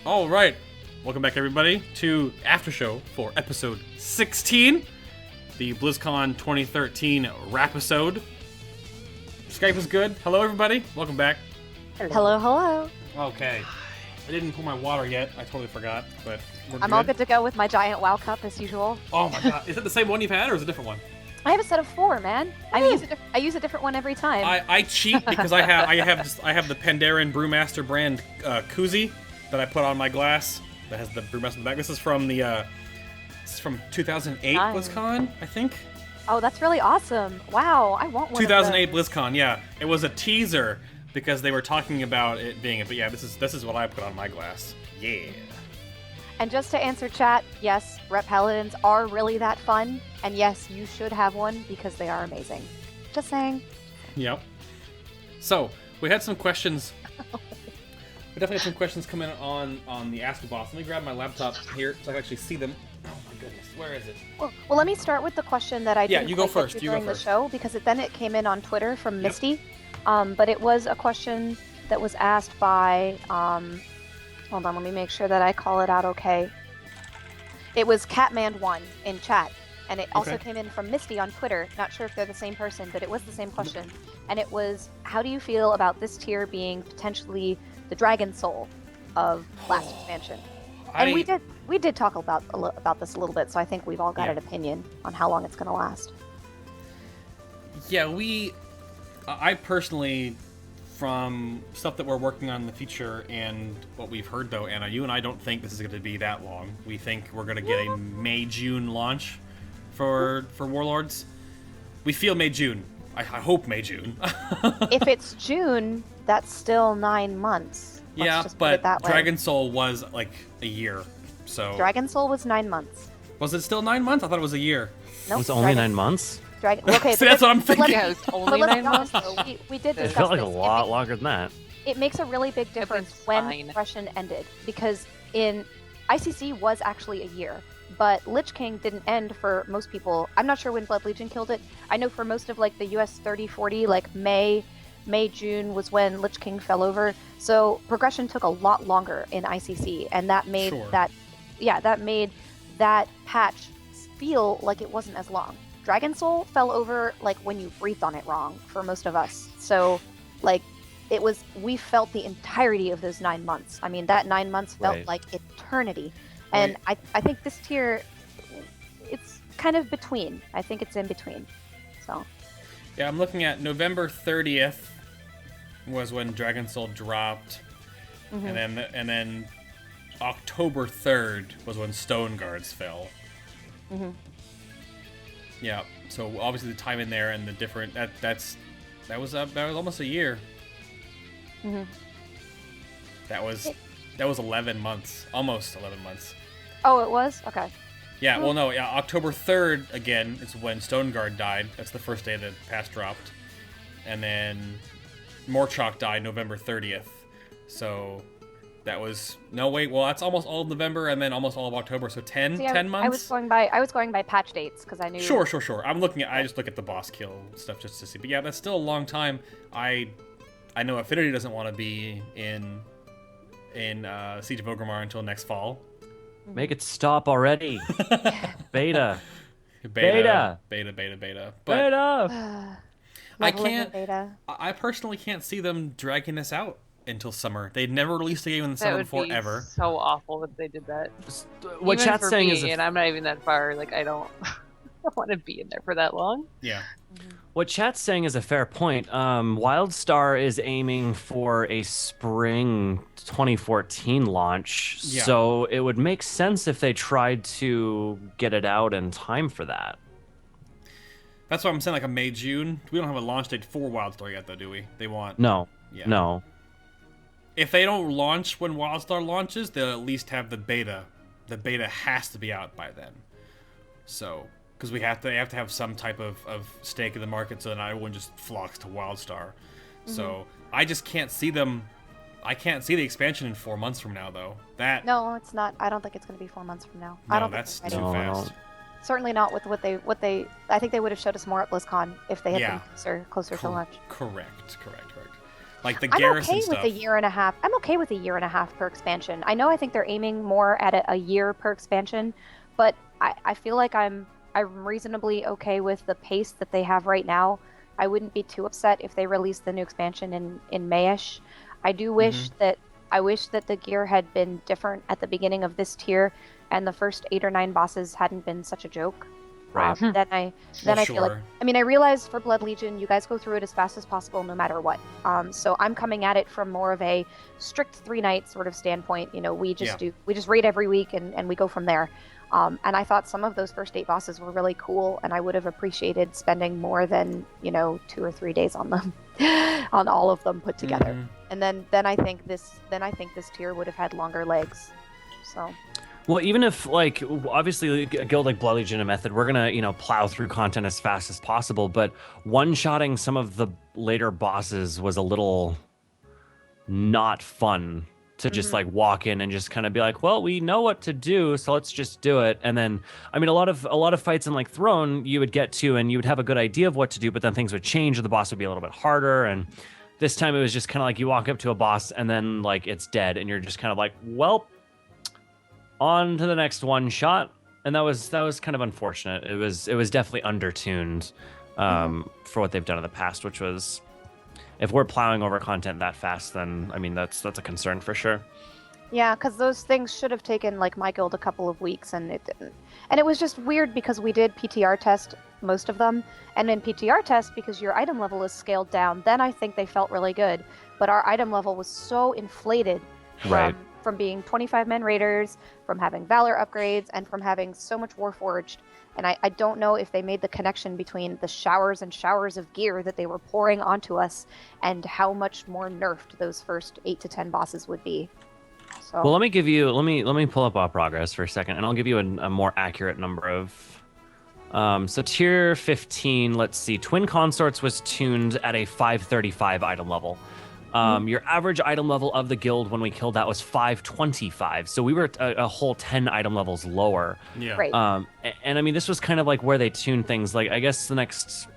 All right, welcome back everybody to After Show for episode 16, the BlizzCon 2013 wrap-episode. Skype is good. Hello everybody, welcome back. Hello. Okay, I didn't pour my water yet. I totally forgot, but we're I'm all good to go with my giant WoW cup as usual. Oh my god, is it the same one you've had or is it a different one? I have a set of 4, man. I use a different one every time. I cheat because I have the Pandaren Brewmaster brand koozie that I put on my glass that has the Brewmaster in the back. This is from the it's from 2008 BlizzCon, I think. Oh, that's really awesome! Wow, I want one. 2008 BlizzCon, yeah. It was a teaser because they were talking about it being it, but yeah, this is what I put on my glass. Yeah. And just to answer chat, yes, Rep Paladins are really that fun, and yes, you should have one because they are amazing. Just saying. Yep. So we had some questions. We definitely had some questions come in on the Ask a Boss. Let me grab my laptop here so I can actually see them. Oh my goodness, where is it? Well, let me start with the question that I didn't you go quite first. get to You go during the first. show because then it came in on Twitter from Misty, but it was a question that was asked by. Hold on, let me make sure that I call it out okay. It was Catman1 in chat, and it also came in from Misty on Twitter. Not sure if they're the same person, but it was the same question. And it was, how do you feel about this tier being potentially the Dragon Soul of last expansion? And we did talk about this a little bit, so I think we've all got an opinion on how long it's going to last. Yeah, I personally, from stuff that we're working on in the future and what we've heard though, Anna, you and I don't think this is going to be that long. We think we're going to get a May-June launch for Warlords. We feel May-June. I hope May-June. If it's June, that's still 9 months. Yeah, but Dragon Soul was like a year, so... Dragon Soul was 9 months. Was it still 9 months? I thought it was a year. Nope, it was only 9 months? Okay, so that's what I'm thinking. Yeah, it was only 9 months. We did discuss It felt like this. a lot longer than that. It makes a really big difference when progression ended, because in ICC was actually a year, but Lich King didn't end for most people. I'm not sure when Blood Legion killed it. I know for most of like the US 30-40, like May, June was when Lich King fell over. So progression took a lot longer in ICC, and that made that made that patch feel like it wasn't as long. Dragon Soul fell over like when you breathed on it wrong for most of us. So like we felt the entirety of those 9 months. I mean, that 9 months felt like eternity. And I think this tier, it's kind of between. I think it's in between. So. Yeah, I'm looking at November 30th was when Dragon Soul dropped. And then October 3rd was when Stone Guards fell. Yeah, so obviously the time in there and the different that was almost a year. That was 11 months, almost 11 months. Oh, it was? Okay. Yeah, well no, yeah, October 3rd again is when Stoneguard died. That's the first day the patch dropped. And then Morchok died November 30th. So that was that's almost all of November and then almost all of October, so 10 months. I was going by patch dates because I knew. Sure. I just look at the boss kill stuff just to see. But yeah, that's still a long time. I know Affinity doesn't want to be in Siege of Orgrimmar until next fall. Make it stop already. Beta. But I can't. I personally can't see them dragging this out until summer. They'd never released a game in the summer before ever. So awful that they did that. What even chat's saying is, and I'm not even that far. Like I don't want to be in there for that long. Yeah. What chat's saying is a fair point. WildStar is aiming for a spring 2014 launch, so it would make sense if they tried to get it out in time for that. That's why I'm saying like a May-June. We don't have a launch date for WildStar yet, though, do we? They want... No. Yeah. No. If they don't launch when WildStar launches, they'll at least have the beta. The beta has to be out by then. So... Because they have to have some type of stake in the market, so then everyone just flocks to WildStar. So I just can't see them. I can't see the expansion in 4 months from now, though. No, it's not. I don't think it's going to be 4 months from now. No, I don't that's think too fast. Certainly not with what they. I think they would have showed us more at BlizzCon if they had been closer to launch. Correct. Like the Garrison I'm okay stuff. with a year and a half. I'm okay with a year and a half per expansion. I know I think they're aiming more at a year per expansion, but I feel like I'm reasonably okay with the pace that they have right now. I wouldn't be too upset if they released the new expansion in Mayish. I do wish that the gear had been different at the beginning of this tier, and the first 8 or 9 bosses hadn't been such a joke. Right. Then I feel like, I mean, I realize for Blood Legion, you guys go through it as fast as possible, no matter what. So I'm coming at it from more of a strict 3-night sort of standpoint. You know, we just raid every week and we go from there. And I thought some of those first 8 bosses were really cool, and I would have appreciated spending more than 2 or 3 days on them, on all of them put together. And then I think this tier would have had longer legs. So. Well, even if, like, obviously a guild like Blood Legion and Method, we're gonna, plow through content as fast as possible, but one-shotting some of the later bosses was a little not fun to just like walk in and just kind of be like, well, we know what to do, so let's just do it. And then, I mean, a lot of fights in like Throne you would get to and you would have a good idea of what to do, but then things would change or the boss would be a little bit harder. And this time it was just kind of like you walk up to a boss and then like it's dead and you're just kind of like, well, on to the next one shot. And that was kind of unfortunate. It was definitely undertuned for what they've done in the past, which was, if we're plowing over content that fast, then I mean that's a concern for sure. Yeah, because those things should have taken like my guild a couple of weeks, and it didn't. And it was just weird because we did PTR test most of them, and in PTR test, because your item level is scaled down, then I think they felt really good. But our item level was so inflated from being 25-man raiders, from having Valor upgrades, and from having so much Warforged. And I don't know if they made the connection between the showers and showers of gear that they were pouring onto us and how much more nerfed those first 8 to 10 bosses would be. So. Well, let me pull up our progress for a second, and I'll give you a more accurate number of. So tier 15, let's see, Twin Consorts was tuned at a 535 item level. Your average item level of the guild when we killed that was 525, so we were a whole 10 item levels lower. Yeah. Right. And I mean, this was kind of like where they tuned things. Like, I guess the next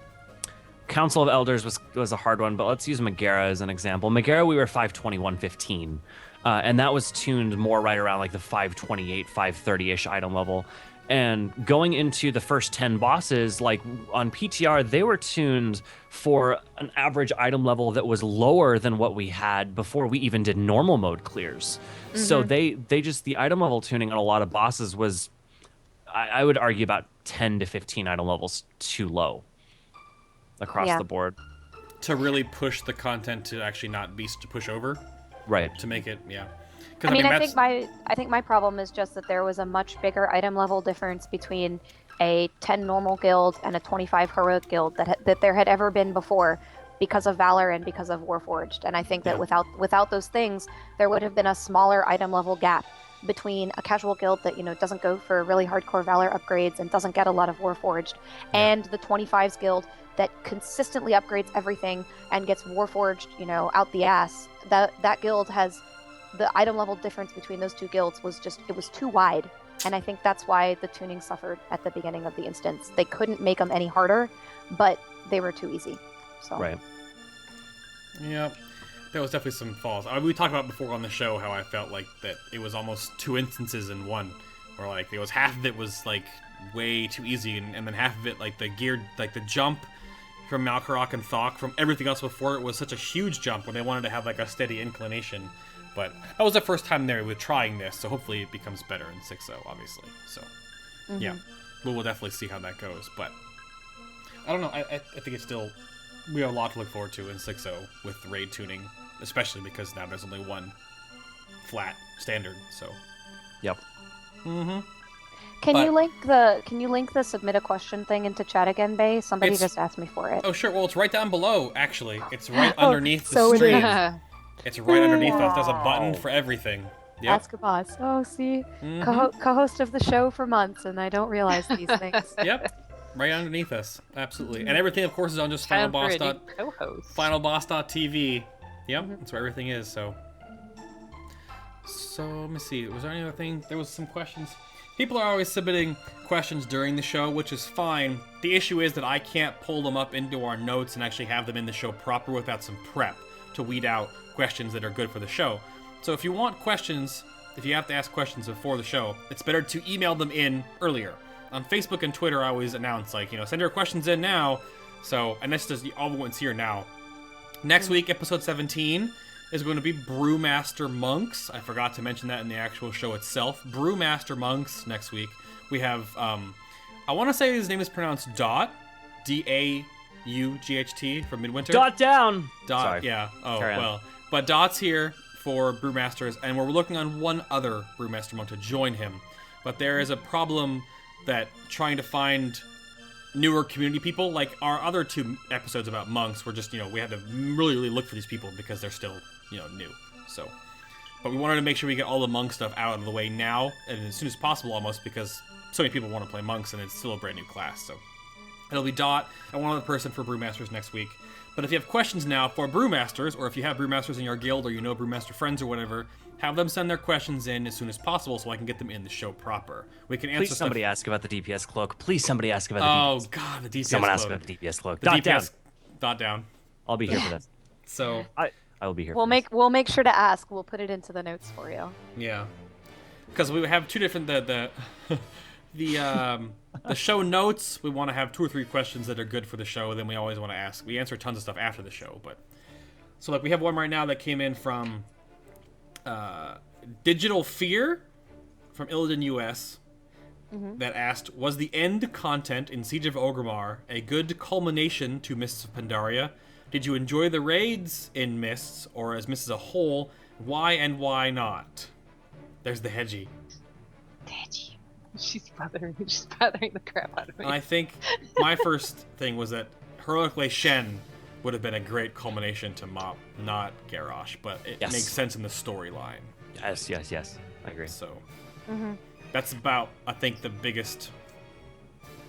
Council of Elders was a hard one, but let's use Megara as an example. Megara, we were 521.15, and that was tuned more right around like the 528, 530-ish item level. And going into the first 10 bosses, like on PTR, they were tuned for an average item level that was lower than what we had before we even did normal mode clears. So they just, the item level tuning on a lot of bosses was, I would argue, about 10 to 15 item levels too low across the board. To really push the content to actually not be to push over. Right. To make it, I mean, I think my problem is just that there was a much bigger item level difference between a 10 normal guild and a 25 heroic guild that there had ever been before, because of Valor and because of Warforged. And I think that without those things, there would have been a smaller item level gap between a casual guild that doesn't go for really hardcore Valor upgrades and doesn't get a lot of Warforged, and the 25s guild that consistently upgrades everything and gets Warforged, out the ass. That guild has. The item level difference between those two guilds was too wide. And I think that's why the tuning suffered at the beginning of the instance. They couldn't make them any harder, but they were too easy. So. Right. Yeah, there was definitely some falls. We talked about before on the show how I felt like that it was almost 2 instances in one, where like there was half of it was like way too easy, and then half of it, like the geared, like the jump from Malkarok and Thok from everything else before it was such a huge jump when they wanted to have like a steady inclination. But that was the first time they were trying this, so hopefully it becomes better in 6.0, obviously. So, yeah, we'll definitely see how that goes. But I don't know. I think it's still, we have a lot to look forward to in 6.0 with raid tuning, especially because now there's only one flat standard. So, yep. Can you link the submit a question thing into chat again, Bay? Somebody just asked me for it. Oh sure. Well, it's right down below. Actually, it's right underneath the stream. It's right underneath us. There's a button for everything. Yep. Ask a boss. Oh, see? Co-host of the show for months, and I don't realize these things. Yep. Right underneath us. Absolutely. And everything, of course, is on just FinalBossTV. Yep. That's where everything is, so let me see. Was there any other thing? There was some questions. People are always submitting questions during the show, which is fine. The issue is that I can't pull them up into our notes and actually have them in the show proper without some prep. to weed out questions that are good for the show. So if you want questions, if you have to ask questions before the show, it's better to email them in earlier. On Facebook and Twitter, I always announce, like, send your questions in now. So, and that's just all the ones here now. Next week, episode 17 is going to be Brewmaster Monks. I forgot to mention that in the actual show itself. Brewmaster Monks next week. We have, I want to say his name is pronounced Dot, D-A-U-G-H-T from Midwinter. Dot down! Dot, Sorry. yeah. Oh, Carry on. well. But Dot's here for Brewmasters, and we're looking on one other Brewmaster Monk to join him. But there is a problem that trying to find newer community people, like our other 2 episodes about monks, were just, we had to really, really look for these people because they're still, new. So, but we wanted to make sure we get all the monk stuff out of the way now, and as soon as possible almost, because so many people want to play monks, and it's still a brand new class. So it'll be Dot and one other person for Brewmasters next week. But if you have questions now for Brewmasters, or if you have Brewmasters in your guild, or Brewmaster friends or whatever, have them send their questions in as soon as possible so I can get them in the show proper. We can answer Please somebody ask about the DPS cloak. Please somebody ask about the DPS. Oh, God, the DPS Someone cloak. ask about the DPS cloak. The Dot DPS down. Dot down. I'll be here for this. So, I will be here We'll for this. make sure to ask. We'll put it into the notes for you. yeah. Because we have 2 different... The show notes, we want to have 2 or 3 questions that are good for the show, then we always want to ask. We answer tons of stuff after the show, but... So, like, we have one right now that came in from... Digital Fear from Illidan US that asked, was the end content in Siege of Orgrimmar a good culmination to Mists of Pandaria? Did you enjoy the raids in Mists, or as Mists as a whole? Why and why not? There's the Hedgie. Daddy. She's bothering the crap out of me. And I think my first thing was that Heroic Lei Shen would have been a great culmination to Mop, not Garrosh, but it Yes. makes sense in the storyline. Yes. I agree. So that's about, I think, the biggest.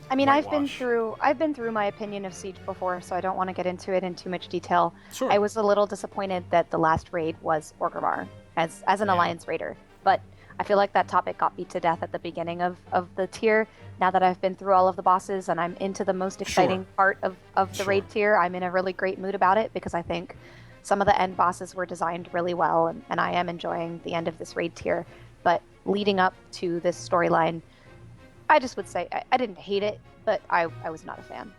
I mean, I've been whitewash. through my opinion of Siege before, so I don't want to get into it in too much detail. Sure. I was a little disappointed that the last raid was Orgrimmar as an Yeah. Alliance raider, but I feel like that topic got beat to death at the beginning of the tier. Now that I've been through all of the bosses and I'm into the most exciting part of the Sure. raid tier, I'm in a really great mood about it because I think some of the end bosses were designed really well, and I am enjoying the end of this raid tier. But leading up to this storyline, I just would say I didn't hate it, but I was not a fan.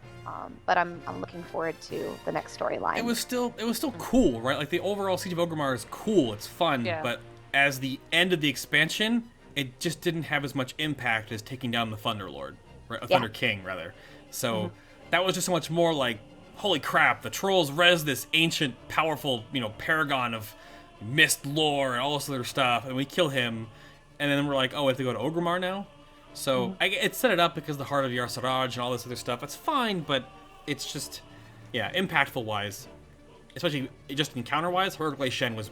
But I'm looking forward to the next storyline. It was still cool, right? Like the overall Siege of Orgrimmar is cool, it's fun, Yeah. but as the end of the expansion, it just didn't have as much impact as taking down the Thunderlord, right? Thunder King rather. So that was just so much more like, holy crap, the trolls res this ancient, powerful, paragon of mist lore and all this other stuff, and we kill him, and then we're like, oh, we have to go to Orgrimmar now? So it set it up because the Heart of Yar-Saraj and all this other stuff. It's fine, but it's just, impactful-wise, especially just encounter-wise, Heroic Lei Shen was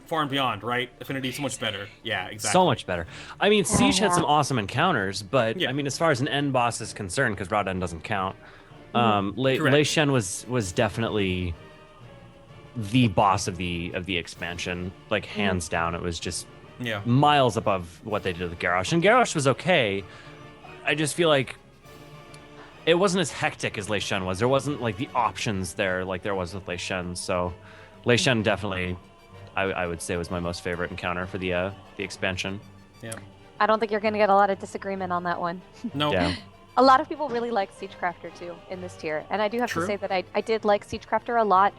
far and beyond, right? Affinity so much better. Yeah, exactly. So much better. I mean, Siege had some awesome encounters, but Yeah. I mean, as far as an end boss is concerned, because Rauden doesn't count, Correct. Lei Shen was definitely the boss of the expansion, like hands down. It was just Yeah. miles above what they did with Garrosh, and Garrosh was okay. I just feel like it wasn't as hectic as Lei Shen was. There wasn't like the options there like there was with Lei Shen. So Lei Shen definitely, I would say, was my most favorite encounter for the expansion. Yeah. I don't think you're going to get a lot of disagreement on that one. No. Yeah. A lot of people really like Siegecrafter too in this tier, and I do have True. to say that I did like Siegecrafter a lot.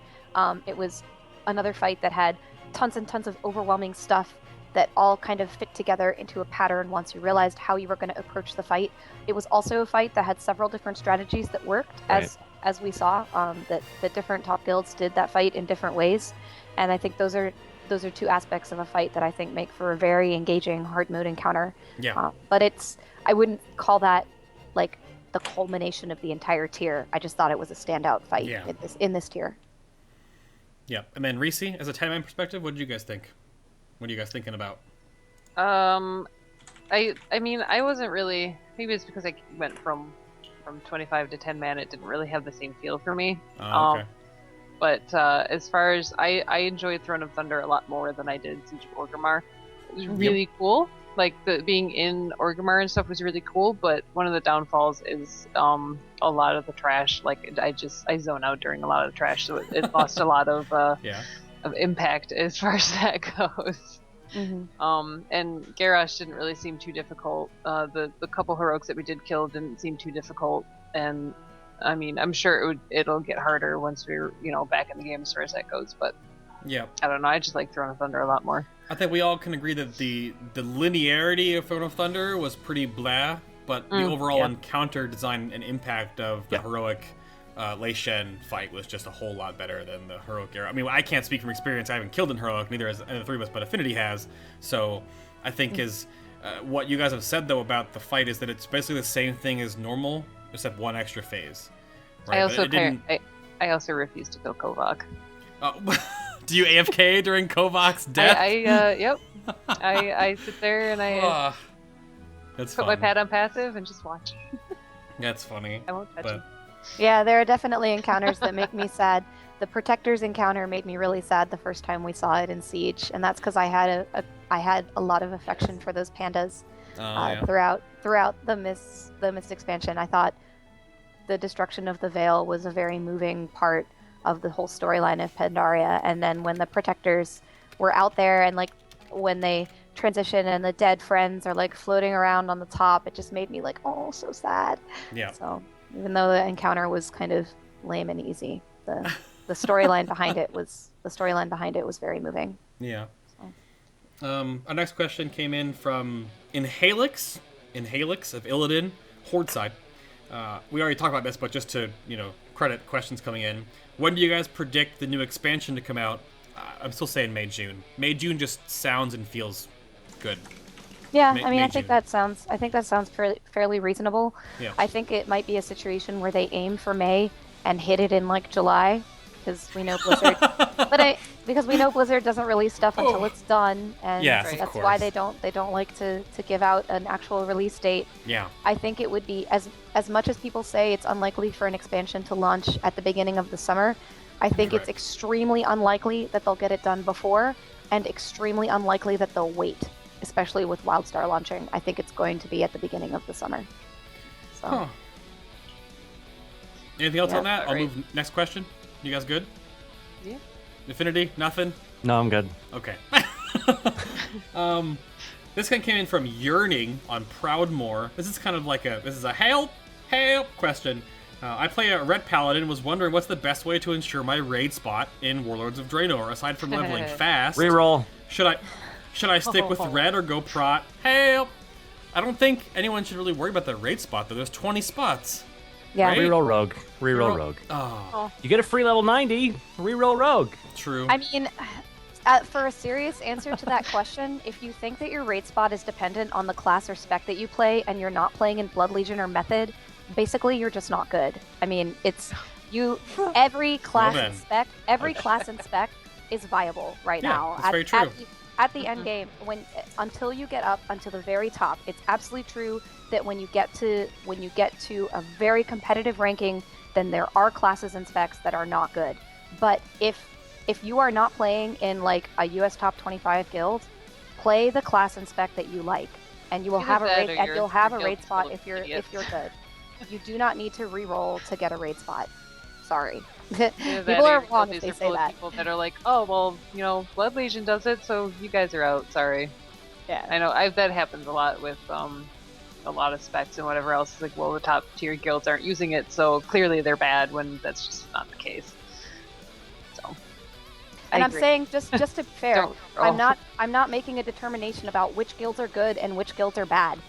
It was another fight that had tons and tons of overwhelming stuff that all kind of fit together into a pattern once you realized how you were going to approach the fight. It was also a fight that had several different strategies that worked, Right. as we saw, that different top guilds did that fight in different ways, and I think those are 2 aspects of a fight that I think make for a very engaging hard mode encounter. Yeah. But I wouldn't call that like the culmination of the entire tier. I just thought it was a standout fight Yeah. in this tier. Yeah. And then Reesi, as a 10-man perspective, what did you guys think? What are you guys thinking about? I mean, I wasn't really. Maybe it's because I went from 25 to 10 man. It didn't really have the same feel for me. Okay. But as far as I enjoyed Throne of Thunder a lot more than I did Siege of Orgrimmar. It was really cool. Like the being in Orgrimmar and stuff was really cool. But one of the downfalls is a lot of the trash. Like I zone out during a lot of the trash, so it lost a lot of impact as far as that goes. Mm-hmm. And Garrosh didn't really seem too difficult. The couple heroics that we did kill didn't seem too difficult, and I mean, I'm sure it'll get harder once we're back in the game as far as that goes. But yeah, I don't know. I just like Throne of Thunder a lot more. I think we all can agree that the linearity of Throne of Thunder was pretty blah, but the overall encounter design and impact of the heroic Lei Shen fight was just a whole lot better than the heroic era. I mean, I can't speak from experience. I haven't killed in heroic, neither has any of the three of us, but Affinity has. So I think is what you guys have said though about the fight is that it's basically the same thing as normal, except one extra phase. Right? I also refuse to kill Kovak. Do you AFK during Kovak's death? Yep. I sit there and I that's put my pad on passive and just watch. That's funny. I won't touch him. Yeah, there are definitely encounters that make me sad. The Protector's encounter made me really sad the first time we saw it in Siege, and that's because I had a lot of affection for those pandas throughout the Mist expansion. I thought the destruction of the Veil was a very moving part of the whole storyline of Pandaria, and then when the Protectors were out there and like when they transition and the dead friends are like floating around on the top, it just made me like, oh, so sad. Yeah. So even though the encounter was kind of lame and easy, the storyline behind it was very moving. Yeah. So. Our next question came in from Inhalix of Illidan, Horde side. We already talked about this, but just to credit questions coming in. When do you guys predict the new expansion to come out? I'm still saying May June. May June just sounds and feels good. Yeah, I think that sounds fairly reasonable. Yeah. I think it might be a situation where they aim for May and hit it in like July, because we know Blizzard. Because we know Blizzard doesn't release stuff until it's done, and that's why they don't like to give out an actual release date. Yeah. I think it would be as much as people say it's unlikely for an expansion to launch at the beginning of the summer. I think it's extremely unlikely that they'll get it done before, and extremely unlikely that they'll wait, especially with WildStar launching. I think it's going to be at the beginning of the summer. So. Huh. Anything else on that? I'll move next question. You guys good? Yeah. Affinity? Nothing? No, I'm good. Okay. This one came in from Yearning on Proudmoore. This is kind of like a help question. I play a Red Paladin and was wondering what's the best way to ensure my raid spot in Warlords of Draenor, aside from leveling fast. Reroll. Should I stick with Red or go Prot? Help! I don't think anyone should really worry about the raid spot, though. There's 20 spots. Yeah. Right? Reroll Rogue. Reroll Rogue. Oh. You get a free level 90. Reroll Rogue. True. I mean, for a serious answer to that question, if you think that your raid spot is dependent on the class or spec that you play, and you're not playing in Blood Legion or Method, basically you're just not good. I mean, every class and spec is viable right now. That's very true. At the end game, until you get up until the very top, it's absolutely true that when you get to a very competitive ranking, then there are classes and specs that are not good. But if you are not playing in like a US top 25 guild, play the class and spec that you like, and you will have a raid spot if you're good. You do not need to re-roll to get a raid spot. Sorry. People are wrong if they say that. People that are like, oh, well, Blood Legion does it, so you guys are out. Sorry. Yeah. I know that happens a lot with a lot of specs and whatever else. It's like, well, the top tier guilds aren't using it, so clearly they're bad, when that's just not the case. So. And I'm saying, just to be fair, I'm not making a determination about which guilds are good and which guilds are bad.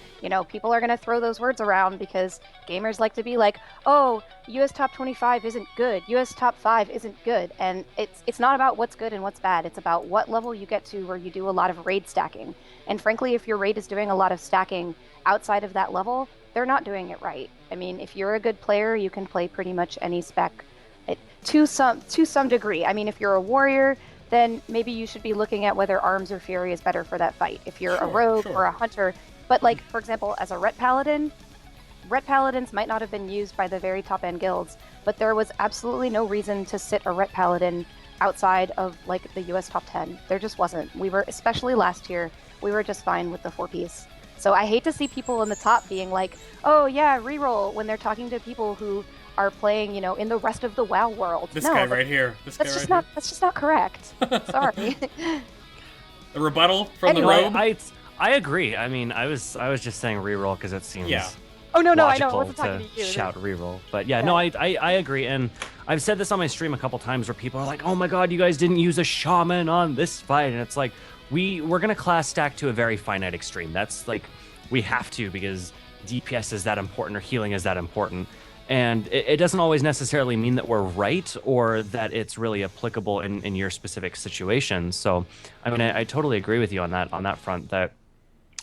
People are going to throw those words around because gamers like to be like, oh, US top 25 isn't good, US top 5 isn't good. And it's not about what's good and what's bad. It's about what level you get to where you do a lot of raid stacking. And frankly, if your raid is doing a lot of stacking outside of that level, they're not doing it right. I mean, if you're a good player, you can play pretty much any spec to some degree. I mean, if you're a warrior, then maybe you should be looking at whether Arms or Fury is better for that fight. If you're a rogue or a hunter. But like, for example, as a Ret Paladin, Ret Paladins might not have been used by the very top end guilds, but there was absolutely no reason to sit a Ret Paladin outside of like the US top 10. There just wasn't. We were, especially last year, we were just fine with the 4-piece. So I hate to see people in the top being like, oh yeah, reroll, when they're talking to people who are playing, in the rest of the WoW world. This guy right here. That's just not correct. Sorry. A rebuttal from the robe? I agree. I mean, I was just saying reroll because it seems Oh no, I know. I logical wasn't talking to you. Shout reroll. But yeah, no, I agree. And I've said this on my stream a couple times where people are like, "Oh my god, you guys didn't use a shaman on this fight." And it's like, we're going to class stack to a very finite extreme. That's like, we have to, because DPS is that important or healing is that important. And it doesn't always necessarily mean that we're right or that it's really applicable in your specific situation. So, I mean, I totally agree with you on that front, that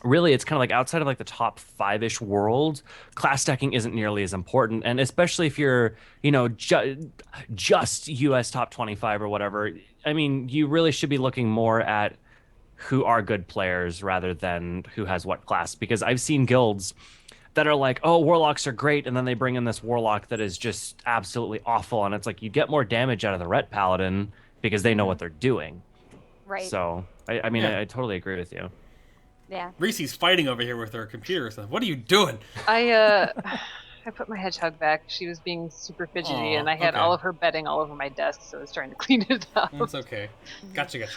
really it's kind of like outside of like the top 5-ish world, class stacking isn't nearly as important. And especially if you're, just US top 25 or whatever, I mean, you really should be looking more at who are good players rather than who has what class. Because I've seen guilds that are like, oh, warlocks are great, and then they bring in this warlock that is just absolutely awful, and it's like you get more damage out of the ret paladin because they know what they're doing. Right. So, I mean, I totally agree with you. Yeah. Reese's fighting over here with her computer stuff. What are you doing? I put my hedgehog back. She was being super fidgety, and I had all of her bedding all over my desk, so I was trying to clean it up. That's okay. Gotcha.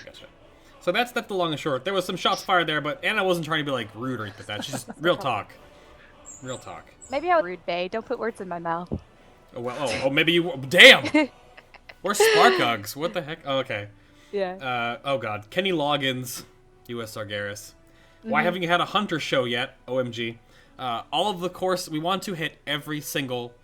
So that's the long and short. There was some shots fired there, but Anna wasn't trying to be like rude or anything like that. She's just real talk. Real talk. Maybe I was rude, Bae. Don't put words in my mouth. Oh, well, maybe you... Damn! Where's Sparkugs? What the heck? Oh, okay. Yeah. Oh, God. Kenny Loggins, U.S. Garrison. Why haven't you had a Hunter show yet? OMG. All of the course, we want to hit every single,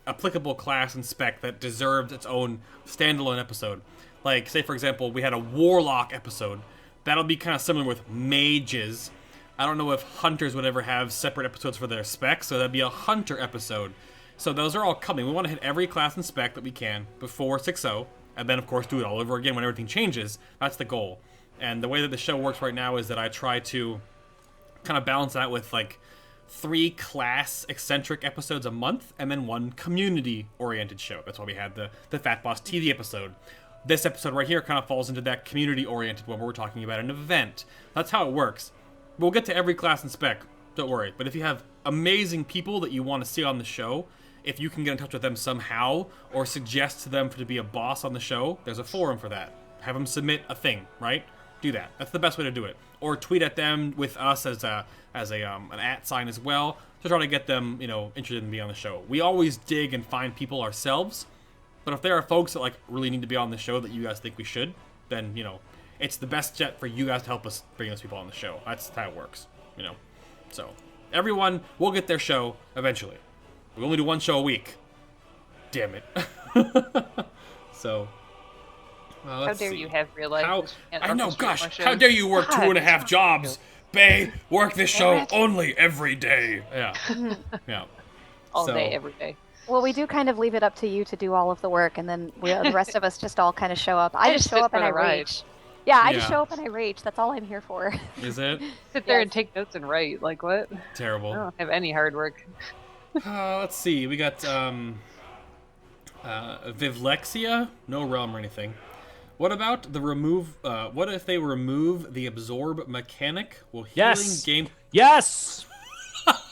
applicable class and spec that deserved its own standalone episode. Like, say, for example, we had a Warlock episode. That'll be kind of similar with Mages. I don't know if Hunters would ever have separate episodes for their specs, so that'd be a Hunter episode. So those are all coming. We want to hit every class and spec that we can before 6.0, and then, of course, do it all over again when everything changes. That's the goal. And the way that the show works right now is that I try to kind of balance that with, 3 class-eccentric episodes a month, and then 1 community-oriented show. That's why we had the FinalBossTV episode. This episode right here kind of falls into that community-oriented one where we're talking about an event. That's how it works. We'll get to every class and spec, don't worry. But if you have amazing people that you want to see on the show, if you can get in touch with them somehow, or suggest to them to be a boss on the show, there's a forum for that. Have them submit a thing, right? Do that. That's the best way to do it. Or tweet at them with us as an @ sign as well, to try to get them, interested in being on the show. We always dig and find people ourselves, but if there are folks that really need to be on the show that you guys think we should, then it's the best jet for you guys to help us bring those people on the show. That's how it works, So, everyone will get their show eventually. We only do 1 show a week. Damn it. So, how dare you have real life? I know, gosh, how dare you work 2.5 jobs? Bae, work this show only every day. Yeah. Yeah. All day, every day. Well, we do kind of leave it up to you to do all of the work, and then the rest of us just all kind of show up. I just show up and I rage. Yeah, I just show up and I rage. That's all I'm here for. Is it? Sit there and take notes and write. Like, what? Terrible. I don't have any hard work. Let's see. We got Vivlexia? No realm or anything. What about the remove... what if they remove the absorb mechanic? Will healing game... Yes!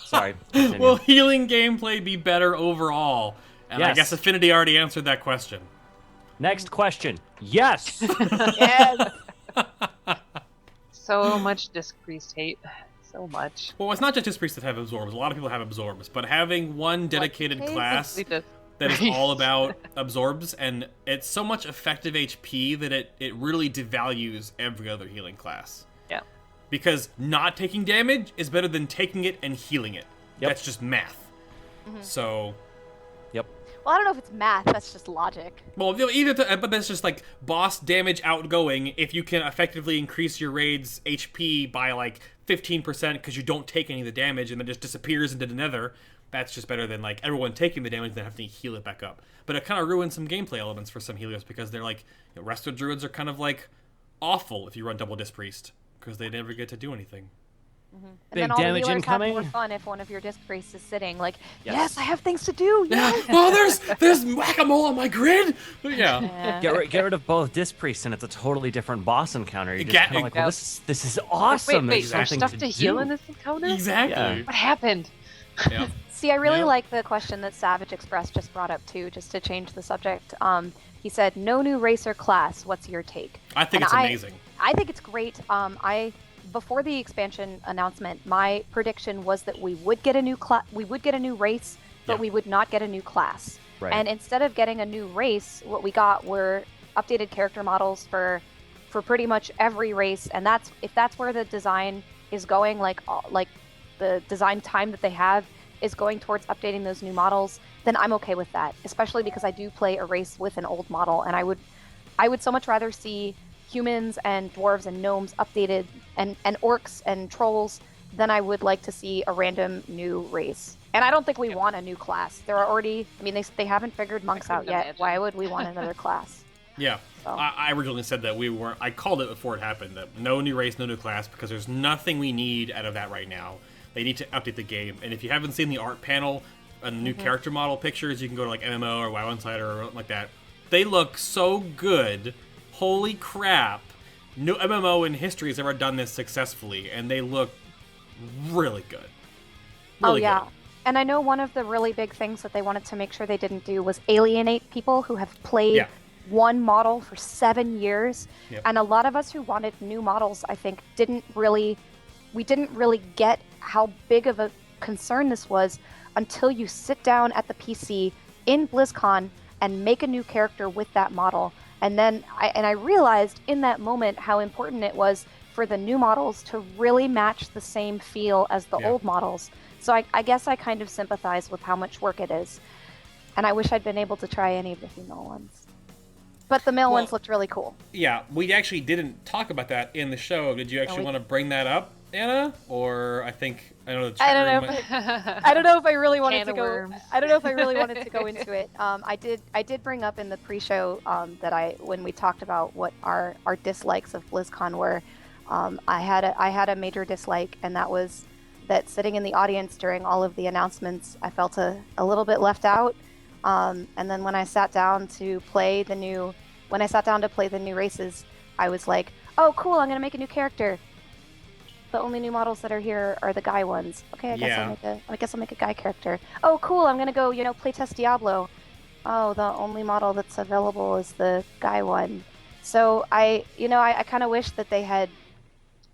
Sorry. Continue. Will healing gameplay be better overall? And I guess Affinity already answered that question. Next question. Yes! Yes! So much Disc Priest hate. So much. Well, it's not just Disc Priests that have absorbs. A lot of people have absorbs. But having one dedicated class that is all about absorbs, and it's so much effective HP that it really devalues every other healing class. Yeah. Because not taking damage is better than taking it and healing it. Yep. That's just math. Mm-hmm. So... Yep. Well, I don't know if it's math, that's just logic. Well, but that's just boss damage outgoing. If you can effectively increase your raid's HP by 15% because you don't take any of the damage and then just disappears into the nether, that's just better than everyone taking the damage and then having to heal it back up. But it kind of ruins some gameplay elements for some healers because they're Resto Druids are kind of awful if you run double Disc Priest because they never get to do anything. Mm-hmm. And Big then all damage the healers incoming. have more fun if one of your Disc Priests is sitting yes, I have things to do. Yes. Well, there's whack-a-mole on my grid. Yeah. Get rid of both Disc Priests and it's a totally different boss encounter. You're just well, this is awesome. Wait, there's stuff to heal in this encounter? Exactly. What happened? Yeah. See, I really Yeah. like the question that Savage Express just brought up too, just to change the subject. He said, "No new race or class. What's your take?" I think And it's amazing. I think it's great. Before the expansion announcement, my prediction was that we would get a new we would get a new race, but Yeah. we would not get a new class. Right. And instead of getting a new race, what we got were updated character models for pretty much every race, and if that's where the design is going, like the design time that they have is going towards updating those new models, then I'm okay with that. Especially because I do play a race with an old model, and I would so much rather see humans and dwarves and gnomes updated, and orcs and trolls, than I would like to see a random new race. And I don't think we want a new class. There are already, I mean, they haven't figured monks out yet. imagine. Why would we want another class? Yeah. So. I originally said that we weren't. I called it before it happened, that no new race, no new class, because there's nothing we need out of that right now. They need to update the game. And if you haven't seen the art panel and the new character model pictures, you can go to like MMO or WoW Insider or like that. They look so good. Holy crap. No MMO in history has ever done this successfully, and they look really good. Really oh, yeah. good. And I know one of the really big things that they wanted to make sure they didn't do was alienate people who have played Yeah. one model for 7 years. Yep. And a lot of us who wanted new models, I think, didn't really get how big of a concern this was until you sit down at the PC in BlizzCon and make a new character with that model. And then I realized in that moment how important it was for the new models to really match the same feel as the Yeah. old models. So I guess I kind of sympathize with how much work it is. And I wish I'd been able to try any of the female ones. But the male ones looked really cool. Yeah, we actually didn't talk about that in the show. Did you actually want to bring that up, Anna? Or I know the chat room might- I don't know if I really wanted Can to of go. worms. I don't know if I really wanted to go into it. I did bring up in the pre-show that when we talked about what our dislikes of BlizzCon were, I had a major dislike, and that was that sitting in the audience during all of the announcements, I felt a little bit left out. And then when I sat down to play the new races, I was like, "Oh, cool! I'm gonna make a new character." The only new models that are here are the guy ones. Okay, I guess I'll make a guy character. Oh, cool! I'm gonna go, playtest Diablo. Oh, the only model that's available is the guy one. So I kind of wish that they had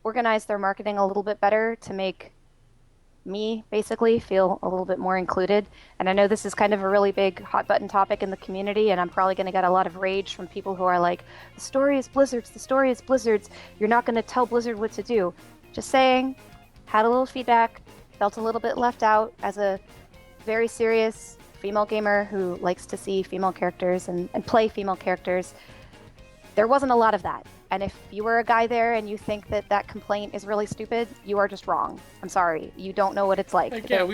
organized their marketing a little bit better to make me basically feel a little bit more included. And I know this is kind of a really big hot button topic in the community, and I'm probably going to get a lot of rage from people who are like, the story is Blizzard's, you're not going to tell Blizzard what to do. Just saying, had a little feedback, felt a little bit left out as a very serious female gamer who likes to see female characters and play female characters. There wasn't a lot of that. And if you were a guy there and you think that complaint is really stupid, you are just wrong. I'm sorry. You don't know what it's like. Yeah,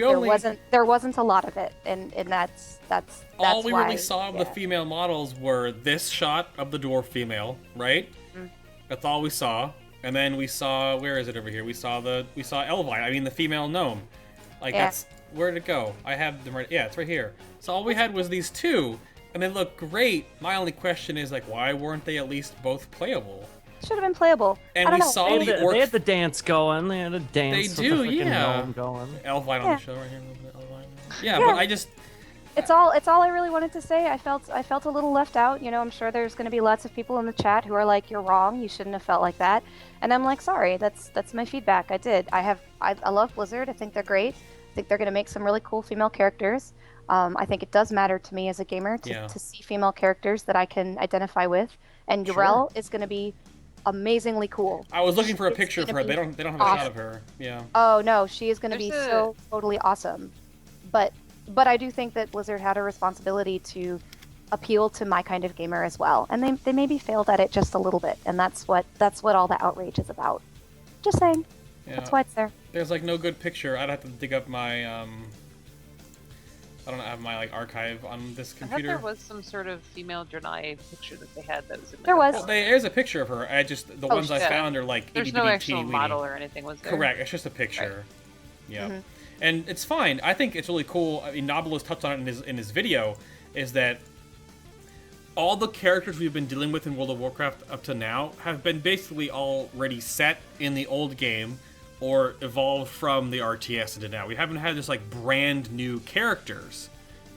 there wasn't a lot of it, and that's all we why, really saw of the female models were this shot of the dwarf female, right? Mm. That's all we saw. And then we saw, where is it over here? We saw Elvine. I mean, the female gnome. That's, where did it go? I have them right. Yeah, it's right here. So all we had was these two, and they look great. My only question is, why weren't they at least both playable? Should have been playable. And we saw the orc. They had the dance going. They had a dance. They do, with the yeah. gnome going. Elvine on the show right here. Yeah, but I just. It's all I really wanted to say. I felt a little left out. I'm sure there's going to be lots of people in the chat who are like, "You're wrong. You shouldn't have felt like that." And I'm like, "Sorry. That's my feedback. I love Blizzard. I think they're great. I think they're going to make some really cool female characters. I think it does matter to me as a gamer to see female characters that I can identify with. And Urel is going to be amazingly cool. I was looking for a picture of her. They don't have a shot of her. Yeah. Oh no, she is going to be so totally awesome. But I do think that Blizzard had a responsibility to appeal to my kind of gamer as well, and they maybe failed at it just a little bit, and that's what all the outrage is about. Just saying. Yeah. That's why it's there. There's no good picture. I'd have to dig up my I don't have my archive on this computer. I thought there was some sort of female Draenei picture that they had that was in there was. Well, there's a picture of her. The ones I found are there's no actual model or anything, was there? Correct. It's just a picture. Right. Yeah. Mm-hmm. And it's fine. I think it's really cool. I mean, Nobulos touched on it in his video, is that all the characters we've been dealing with in World of Warcraft up to now have been basically already set in the old game or evolved from the RTS into now. We haven't had just like brand new characters,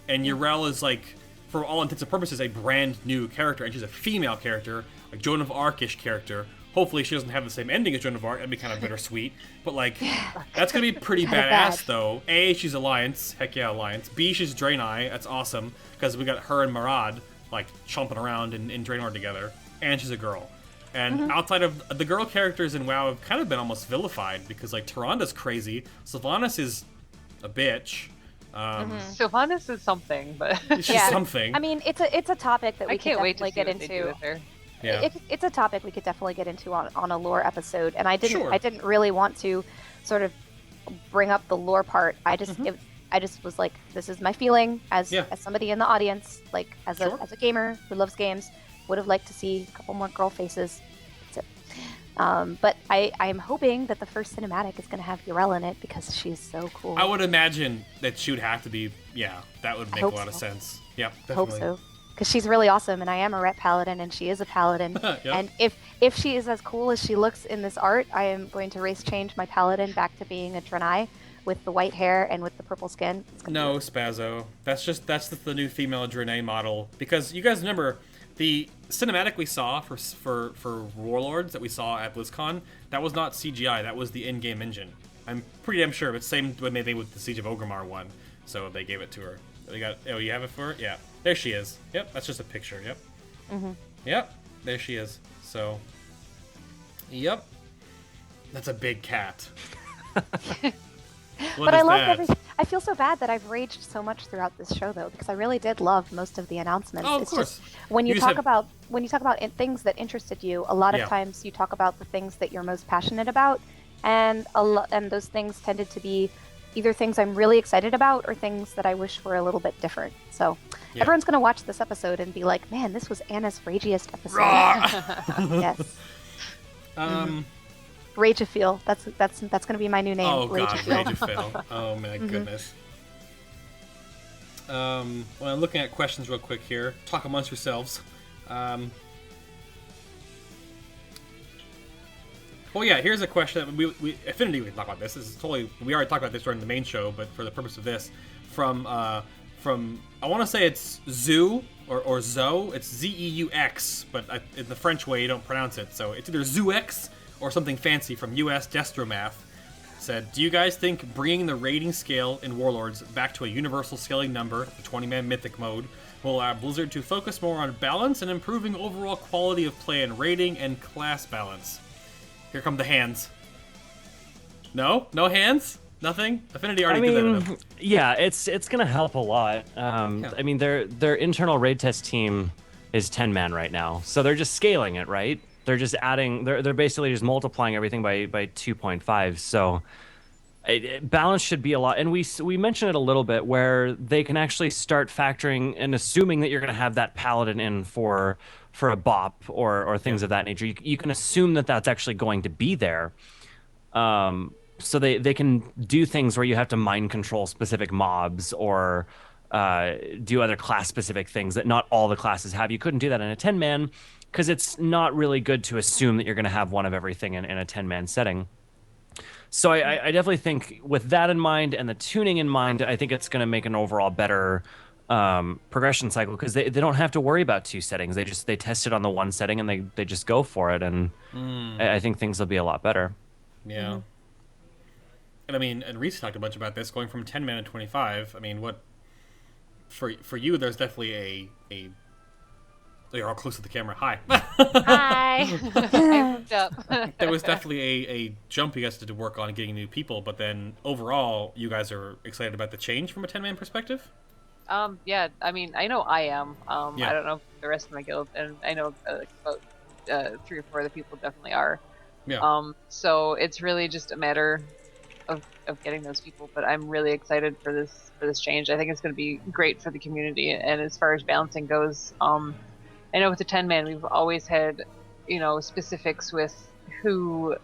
and Yrel is like, for all intents and purposes, a brand new character, and she's a female character, a Joan of Arc-ish character. Hopefully she doesn't have the same ending as Joan of Arc. That'd be kind of bittersweet. But like, that's gonna be pretty badass though. A, she's Alliance. Heck yeah, Alliance. B, she's Draenei. That's awesome because we got her and Marad like chomping around in Draenor together, and she's a girl. And outside of the girl characters in WoW have kind of been almost vilified because like Tyranda's crazy, Sylvanas is a bitch. Sylvanas is something, but she's something. I mean, it's a topic that we can definitely get into. Yeah. It's a topic we could definitely get into on a lore episode, and I didn't really want to sort of bring up the lore part. I just was like, this is my feeling as somebody in the audience, like as a gamer who loves games, would have liked to see a couple more girl faces. That's it. But I'm hoping that the first cinematic is going to have Yrel in it because she's so cool. I would imagine that she would have to be. Yeah, that would make a lot of sense. Yeah, definitely. Hope so. Because she's really awesome, and I am a ret paladin, and she is a paladin. And if she is as cool as she looks in this art, I am going to race change my paladin back to being a Draenei with the white hair and with the purple skin. No, Spazzo. That's the new female Draenei model. Because you guys remember the cinematic we saw for Warlords that we saw at BlizzCon, that was not CGI. That was the in-game engine. I'm pretty damn sure. It's the same when they did with the Siege of Orgrimmar one. So they gave it to her. They got. Oh, you have it for her? Yeah. There she is. Yep, that's just a picture. Yep. Yep, there she is. So, yep. That's a big cat. But I love everything. I feel so bad that I've raged so much throughout this show, though, because I really did love most of the announcements. Oh, of course. Just, when you talk about things that interested you, a lot of times you talk about the things that you're most passionate about, and those things tended to be either things I'm really excited about or things that I wish were a little bit different. So everyone's going to watch this episode and be like, man, this was Anna's ragiest episode. Yes. Rageafeel. That's going to be my new name. Oh, God, Rageafeel. Oh, my goodness. Well, I'm looking at questions real quick here. Talk amongst yourselves. Well, yeah, here's a question that we Affinity, we can talk about this. This is totally, we already talked about this during the main show, but for the purpose of this, from I want to say it's Zoo or Zo. It's Z-E-U-X, but in the French way, you don't pronounce it. So it's either Zoo-X or something fancy from US Destromath. Said, do you guys think bringing the rating scale in Warlords back to a universal scaling number, the 20-man Mythic mode, will allow Blizzard to focus more on balance and improving overall quality of play and rating and class balance? Here come the hands. No hands. Nothing. Affinity already did that enough. Yeah, it's gonna help a lot. I mean, their internal raid test team is 10-man right now, so they're just scaling it, right? They're just adding. They're basically just multiplying everything by 2.5. So balance should be a lot. And we mentioned it a little bit where they can actually start factoring and assuming that you're gonna have that paladin in for a bop or things of that nature. You can assume that that's actually going to be there. So they can do things where you have to mind control specific mobs or do other class-specific things that not all the classes have. You couldn't do that in a 10-man because it's not really good to assume that you're going to have one of everything in a 10-man setting. So I definitely think with that in mind and the tuning in mind, I think it's going to make an overall better progression cycle because they don't have to worry about two settings. They test it on the one setting and they just go for it, and I think things will be a lot better. Yeah. And I mean, and Reese talked a bunch about this, going from 10-man to 25. I mean, what for you? There's definitely a. You're all close to the camera. Hi. Hi. I moved up. There was definitely a jump you guys did to work on getting new people, but then overall, you guys are excited about the change from a 10-man perspective. Yeah. I mean, I know I am. I don't know the rest of my guild, and I know about 3 or 4 other people definitely are. Yeah. So it's really just a matter of getting those people, but I'm really excited for this change. I think it's going to be great for the community. And as far as balancing goes, I know with the 10-man we've always had, specifics with who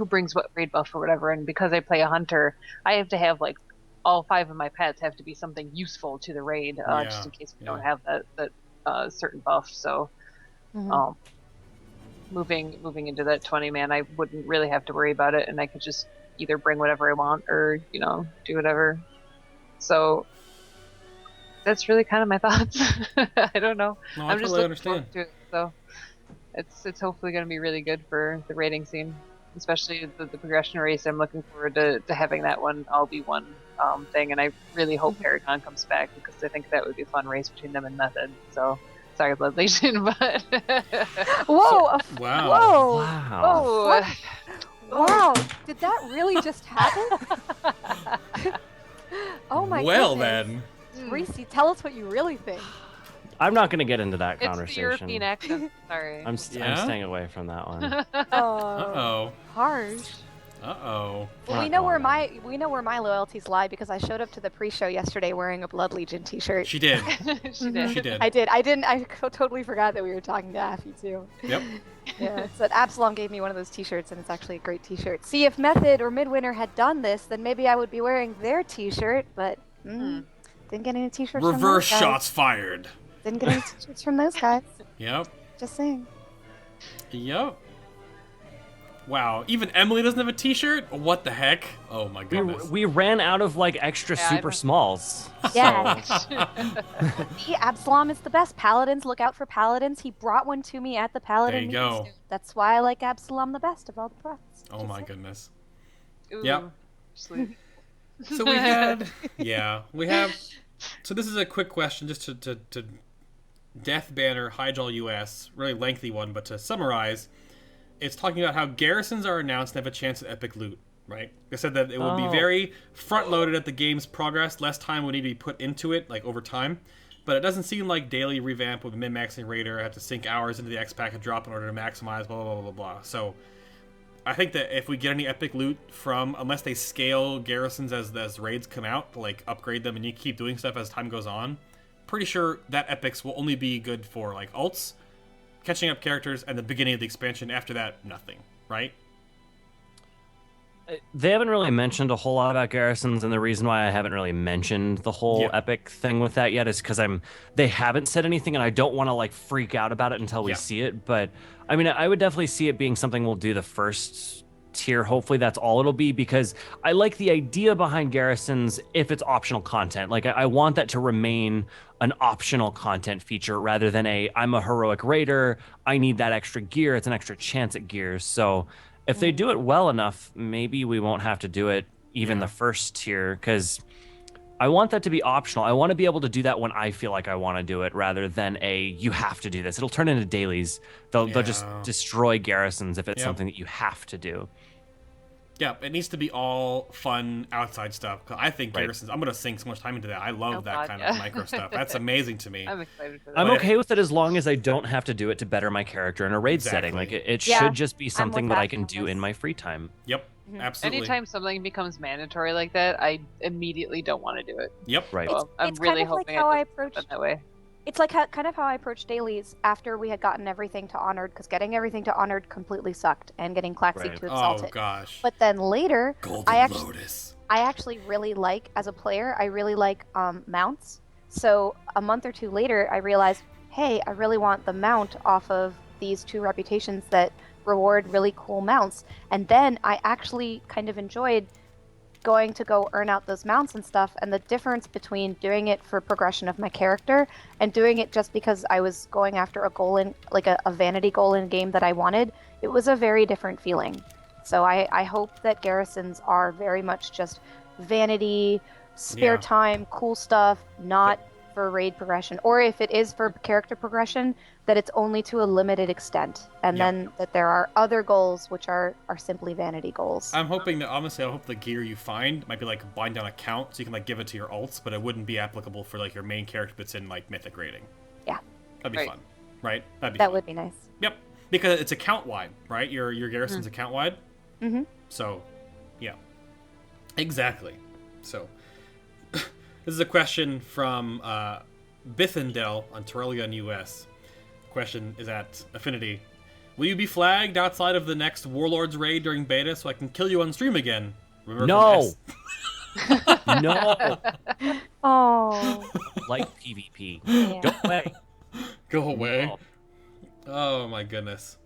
brings what raid buff or whatever. And because I play a hunter, I have to have like all 5 of my pets have to be something useful to the raid, just in case we don't have that certain buff. So, moving into that 20-man, I wouldn't really have to worry about it, and I could just either bring whatever I want or do whatever. So that's really kind of my thoughts. I don't know. No, I'm just totally looking forward to it. So it's hopefully going to be really good for the raiding scene, especially the progression race. I'm looking forward to having that one all be one thing, and I really hope Paragon comes back because I think that would be a fun race between them and Method. So sorry, Blood Legion, but Whoa! Wow. Whoa! Wow. Whoa! Wow! Did that really just happen? Oh my Well goodness. then. Reese, tell us what you really think. I'm not going to get into that it's conversation. the European accent. Sorry. I'm staying away from that one. Uh-oh. Harsh. Uh-oh. Well, we know where my loyalties lie because I showed up to the pre-show yesterday wearing a Blood Legion T-shirt. She did. She did. She did. I did. I totally forgot that we were talking to Affy too. Yep. Yeah. So Absalom gave me one of those T-shirts, and it's actually a great T-shirt. See, if Method or Midwinter had done this, then maybe I would be wearing their T-shirt. But didn't get any T-shirts. Reverse from those guys. shots fired. Didn't get any T-shirts from those guys. Yep. Just saying. Yep. Wow. Even Emily doesn't have a T-shirt? What the heck? Oh my goodness. We ran out of like extra super smalls. Yeah. So. See, Absalom is the best. Paladins, look out for Paladins. He brought one to me at the Paladin. There you go. meeting. That's why I like Absalom the best of all the prots. Oh my goodness. Ooh, Yep. sleep. So we had, we have. So this is a quick question, just to Death Banner Hydrall US, really lengthy one, but to summarize, it's talking about how garrisons are announced and have a chance at epic loot. Right? They said that it will be very front-loaded at the game's progress. Less time would need to be put into it, like over time. But it doesn't seem like daily revamp with min-maxing Raider. I have to sink hours into the X-Pack and drop in order to maximize, blah, blah, blah, blah, blah. So I think that if we get any epic loot from, unless they scale garrisons as raids come out, to like upgrade them and you keep doing stuff as time goes on, pretty sure that epics will only be good for like alts, catching up characters, and the beginning of the expansion. After that, nothing, right? They haven't really mentioned a whole lot about garrisons, and the reason why I haven't really mentioned the whole epic thing with that yet is because they haven't said anything, and I don't want to like freak out about it until we see it. But I mean, I would definitely see it being something we'll do the first tier. Hopefully that's all it'll be, because I like the idea behind garrisons if it's optional content. Like I want that to remain an optional content feature rather than I'm a heroic raider, I need that extra gear, it's an extra chance at gears. So if they do it well enough, maybe we won't have to do it even the first tier, because I want that to be optional. I want to be able to do that when I feel like I want to do it, rather than you have to do this. It'll turn into dailies. They'll just destroy garrisons if it's something that you have to do. Yeah, it needs to be all fun outside stuff. 'Cause I think garrisons, I'm going to sink so much time into that. I love that kind of micro stuff. That's amazing to me. I'm excited for that. I'm okay with it as long as I don't have to do it to better my character in a raid setting. Like it should just be something that I can do in my free time. Yep, absolutely. Anytime something becomes mandatory like that, I immediately don't want to do it. Yep. Right. So I'm It's really kind of like hoping how I it approached doesn't happen that way. It's like kind of how I approached dailies after we had gotten everything to Honored, because getting everything to Honored completely sucked, and getting Claxy to Exalted. Oh gosh. But then later, Lotus. I actually really like, as a player, I really like mounts. So a month or two later, I realized, hey, I really want the mount off of these two reputations that reward really cool mounts. And then I actually kind of enjoyed going to go earn out those mounts and stuff, and the difference between doing it for progression of my character and doing it just because I was going after a goal in, like a vanity goal in game that I wanted, it was a very different feeling. So I hope that garrisons are very much just vanity, spare time, cool stuff, not for raid progression, or if it is for character progression, that it's only to a limited extent, and then that there are other goals which are simply vanity goals. I'm hoping that, honestly, I hope the gear you find might be like bind down a count, so you can like give it to your alts, but it wouldn't be applicable for like your main character that's in like Mythic rating. Yeah. That'd be fun, right? That'd be that fun. would be nice. Yep, because it's account wide, right? Your garrison's account wide. Mm-hmm. So, yeah, exactly. So, this is a question from Bithindel on Terrellion US. Question is at Affinity. Will you be flagged outside of the next Warlords raid during beta so I can kill you on stream again? Remember No. No. Oh. Like PvP. Yeah. Go away. Go away. No. Oh my goodness.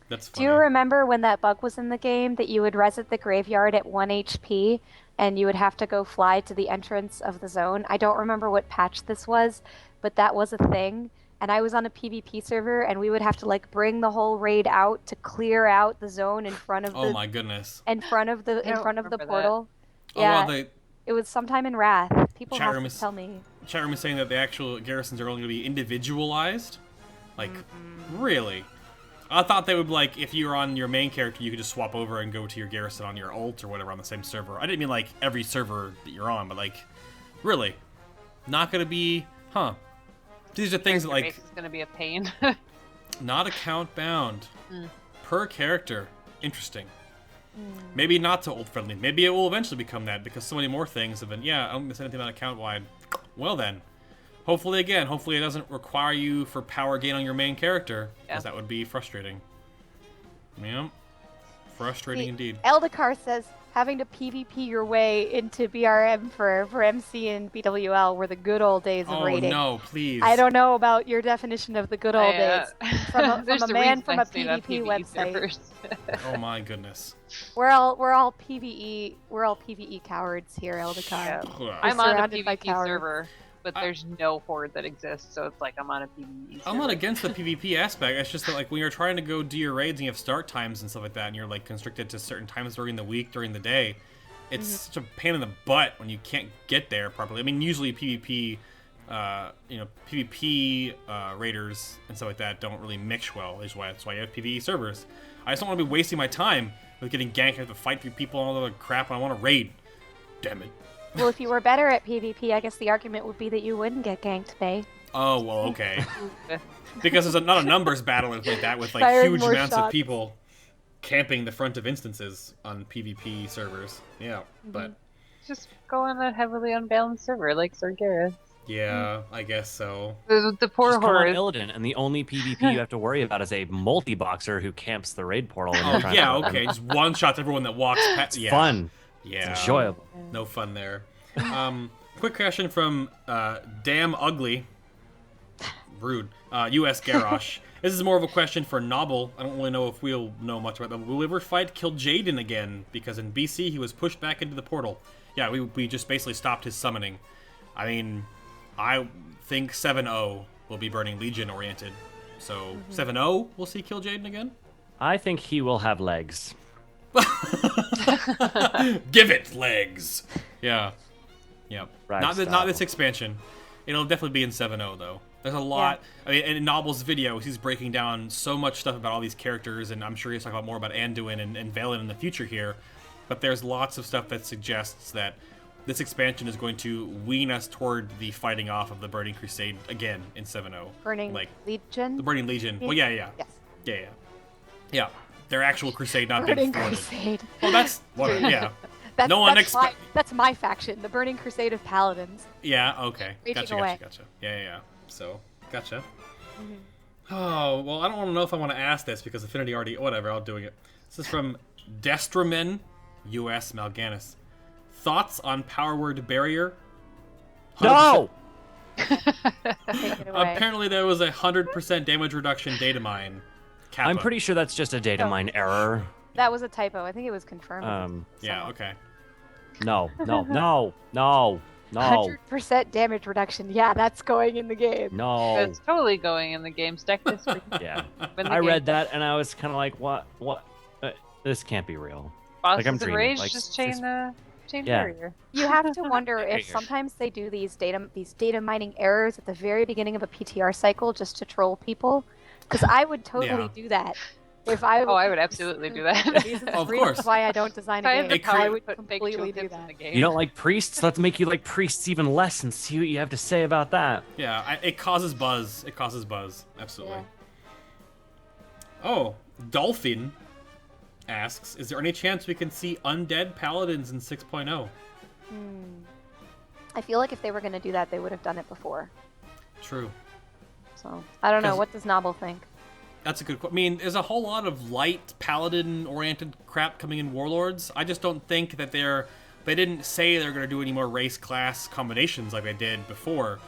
That's Do funny. you remember when that bug was in the game that you would reset the graveyard at 1 HP and you would have to go fly to the entrance of the zone? I don't remember what patch this was, but that was a thing. And I was on a PvP server and we would have to like bring the whole raid out to clear out the zone in front of Oh my goodness. in front of the I don't remember portal. Oh Yeah, wow, it was sometime in Wrath. People Chat have room to is- tell me. Chat room is saying that the actual garrisons are only going to be individualized. Like, really? I thought they would, like, if you're on your main character, you could just swap over and go to your garrison on your ult or whatever on the same server. I didn't mean, like, every server that you're on, but, like, really? Not going to be, huh? These are things that, like, It's going to be a pain. not account bound. Per character. Interesting. Maybe not so ult friendly. Maybe it will eventually become that because so many more things have been, I don't miss anything about account wide. Well then. Hopefully it doesn't require you for power gain on your main character, because that would be frustrating. Yeah. Frustrating indeed. Eldacar says having to PvP your way into BRM for MC and BWL were the good old days of raiding. Oh no, please. I don't know about your definition of the good old days. From There's a the man reason from I a stayed on PvP PvE website. servers. Oh my goodness. We're all PvE cowards here, Eldacar. Ugh. I'm on a surrounded by PvP cowards. server, but there's no horde that exists, so it's like I'm on a PvE server. I'm not against the PvP aspect. It's just that, like, when you're trying to go do your raids and you have start times and stuff like that, and you're, like, constricted to certain times during the week, during the day, it's such a pain in the butt when you can't get there properly. I mean, usually PvP, PvP raiders and stuff like that don't really mix well. That's why you have PvE servers. I just don't want to be wasting my time with getting ganked. I have to fight through people and all the other crap, and I want to raid. Damn it. Well, if you were better at PvP, I guess the argument would be that you wouldn't get ganked, Faye. Oh, well, okay. Because there's not a numbers battle like that with, like, Firing huge more amounts of shots. people camping the front of instances on PvP servers. Yeah, but Just go on a heavily unbalanced server like Sir Garrett. yeah, I guess so. The poor Just come on horde. Illidan, and the only PvP you have to worry about is a multi-boxer who camps the raid portal. When you're Oh, trying yeah, to okay. Just one shots everyone that walks past. It's Yeah. fun. Yeah. It's enjoyable. No fun there. Quick question from Damn Ugly. Rude. US Garrosh. This is more of a question for Nobble. I don't really know if we'll know much about that. Will we ever fight Kil'jaeden again? Because in BC, he was pushed back into the portal. Yeah, we just basically stopped his summoning. I mean, I think 7-0 will be Burning Legion oriented. So 7-0, we'll see Kil'jaeden again? I think he will have legs. Give it legs! Yeah. Yep. Rag Not style. this expansion. It'll definitely be in 7-0 though. There's a lot. I mean, in Nobble's video, he's breaking down so much stuff about all these characters, and I'm sure he's talking about more about Anduin and Valen in the future here. But there's lots of stuff that suggests that this expansion is going to wean us toward the fighting off of the Burning Crusade again in 7-0. Burning Legion? The Burning Legion. Well, yeah. Yes. Yeah. Their actual crusade not being Burning thwarted. Crusade. Well, that's what. Yeah. That's that's my faction, the Burning Crusade of Paladins. Yeah, okay. Raging away. Gotcha. Yeah. So, gotcha. Oh, well, I don't want to know if I want to ask this because Affinity already... Whatever, I'll do it. This is from Destramin, US Mal'Ganis. Thoughts on Power Word Barrier? 100%. No! Take it away. Apparently there was a 100% damage reduction data mine. Kappa. I'm pretty sure that's just a data mine error. That was a typo. I think it was confirmed. Yeah, okay. No. 100% damage reduction. Yeah, that's going in the game. No. It's totally going in the game. Stack this. Yeah. When the I game- read that and I was kind of like, what? This can't be real. Bosses I'm of dreaming, Rage like, just chain yeah. barrier. You have to wonder if Here. sometimes they do these data mining errors at the very beginning of a PTR cycle just to troll people. Because I would totally do that. If I Oh, I would absolutely do that. Of reasons course. why I don't design If I a had game. the power I to would put fake completely do tooltips in that. the game. You don't like priests? Let's make you like priests even less and see what you have to say about that. Yeah, it causes buzz. Absolutely. Oh, Dolphin asks, is there any chance we can see undead paladins in 6.0? I feel like if they were going to do that, they would have done it before. True. So, I don't know. 'Cause- What does Nobble think? That's a good question. I mean, there's a whole lot of light paladin-oriented crap coming in Warlords. I just don't think that they didn't say they're going to do any more race-class combinations like they did before.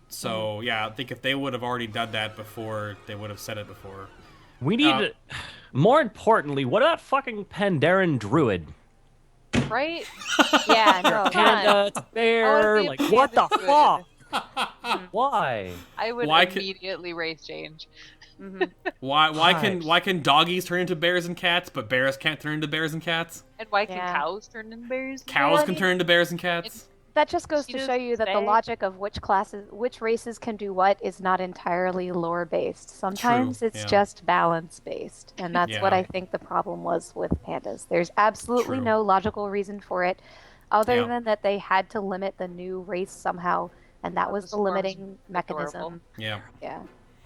So, yeah, I think if they would have already done that before, they would have said it before. We need More importantly, what about fucking Pandaren Druid? Right? Yeah, no. Panda, it's a bear, be a like, what the panda fuck? Why? I would Why immediately race change. Why can doggies turn into bears and cats, but bears can't turn into bears and cats? And why can Yeah. cows turn into bears? Cows can turn into bears and cats. That just goes She to show doesn't you that the say. logic of which races can do what is not entirely lore based. Sometimes it's yeah. just balance based, and that's what Yeah. I think the problem was with pandas. There's absolutely True. no logical reason for it, other Yeah. than that they had to limit the new race somehow, and that was the storm's limiting mechanism. adorable. Yeah. Yeah.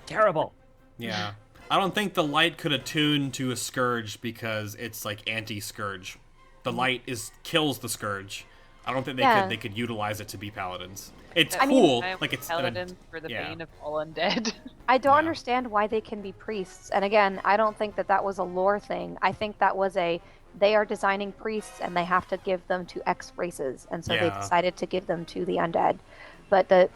Terrible. Yeah. I don't think the light could attune to a scourge because it's like anti-scourge. The light kills the scourge. I don't think they could utilize it to be paladins. It's cool, like it's paladin for the bane of all undead. I don't Yeah. understand why they can be priests. And again, I don't think that was a lore thing. I think that was they are designing priests and they have to give them to X races, and so they Yeah. decided to give them to the undead. But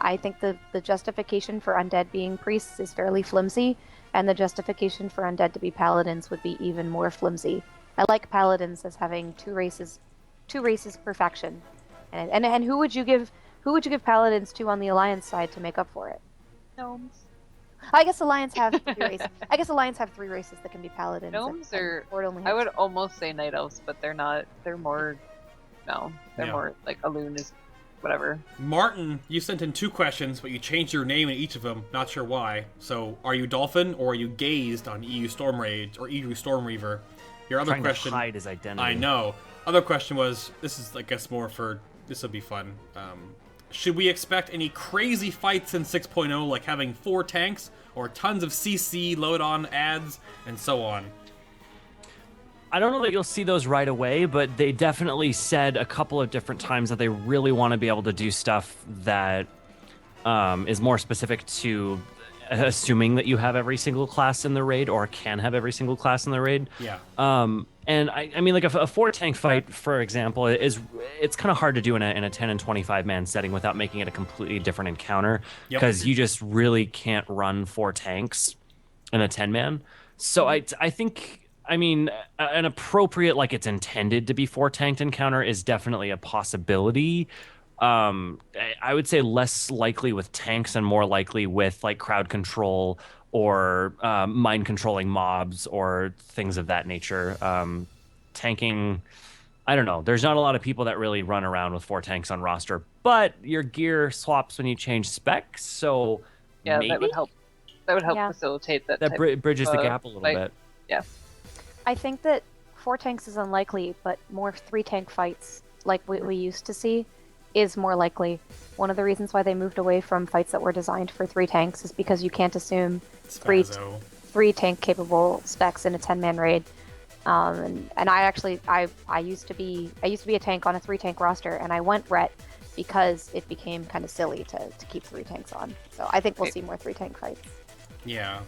I think the justification for undead being priests is fairly flimsy, and the justification for undead to be paladins would be even more flimsy. I like paladins as having two races perfection. And who would you give paladins to on the alliance side to make up for it? Gnomes. I guess alliance have three races. I guess alliance have three races that can be paladins. Gnomes and are. Horde only I has would two. almost say night elves, but they're not. They're more. No, they're Yeah. more like a loon is, whatever. Martin, you sent in 2 questions, but you changed your name in each of them. Not sure why. So, are you Dolphin or are you Gazed on EU Storm Rage or EU Storm Reaver? Your other Trying question. to hide his identity. I know. Other question was, this is, I guess, more for, this will be fun. Should we expect any crazy fights in 6.0, like having 4 tanks, or tons of CC load-on ads, and so on? I don't know that you'll see those right away, but they definitely said a couple of different times that they really want to be able to do stuff that is more specific to assuming that you have every single class in the raid or can have every single class in the raid. Yeah. And I mean, like a 4-tank fight, for example, it's kind of hard to do in a 10 and 25 man setting without making it a completely different encounter, because you just really can't run 4 tanks in a 10 man. So I think, I mean, an appropriate, like it's intended to be 4-tanked encounter is definitely a possibility. I would say less likely with tanks and more likely with like crowd control or mind controlling mobs or things of that nature. Tanking, I don't know. There's not a lot of people that really run around with 4 tanks on roster, but your gear swaps when you change specs, so Yeah, maybe that would help. That would help Yeah. facilitate that. that type bridges the of, gap a little like, bit. Yeah. I think that 4 tanks is unlikely, but more 3-tank fights like we used to see is more likely. One of the reasons why they moved away from fights that were designed for 3 tanks is because you can't assume three tank capable specs in a 10-man raid. And I used to be a tank on a 3-tank roster, and I went ret because it became kind of silly to keep 3 tanks on. So I think we'll see more 3-tank fights. Yeah.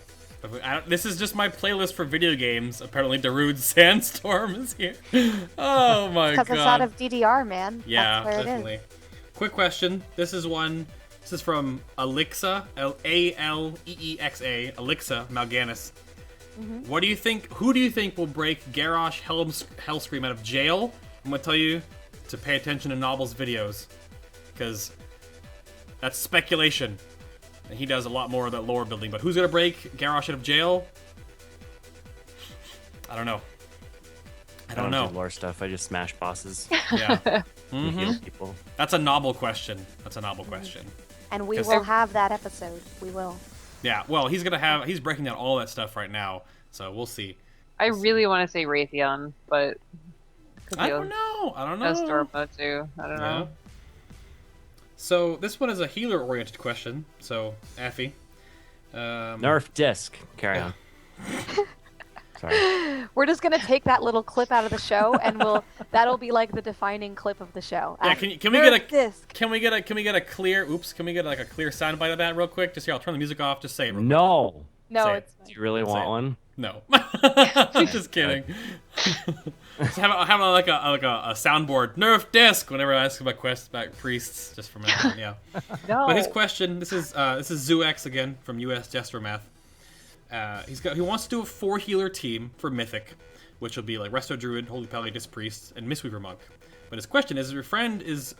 This is just my playlist for video games. Apparently, Darude Sandstorm is here. Oh my god. Because it's out of DDR, man. Yeah, That's where definitely. It is. Quick question. This is from Alexa, Aleexa, Alexa Malganis. What do you think? Who do you think will break Garrosh Hellscream out of jail? I'm gonna tell you to pay attention to Novel's videos, because that's speculation. And he does a lot more of that lore building. But who's gonna break Garrosh out of jail? I don't know. I don't know. Do lore stuff. I just smash bosses. Yeah. And heal people. That's a novel question. And we 'Cause- will have that episode. We will. Yeah, well, he's breaking down all that stuff right now, so we'll see. I really want to say Raytheon, but I don't know. That's Dormo too. I don't know. So this one is a healer-oriented question. So, Affy. Nerf disc. Carry on. Sorry. We're just gonna take that little clip out of the show, and that'll be like the defining clip of the show. Yeah, can we get a clear soundbite of that real quick? Just here, I'll turn the music off. Just say it. Real No. No, Say it's Do you really want one? No. Just kidding. Just have like a soundboard. Nerf disc whenever I ask about quests about priests, just for a minute. Yeah. No. But his question, this is ZooX again from US Jester Math. he wants to do a 4 healer team for Mythic, which will be like Resto Druid, Holy Palliatus Priest, and Mistweaver Monk. But his question is, your friend is,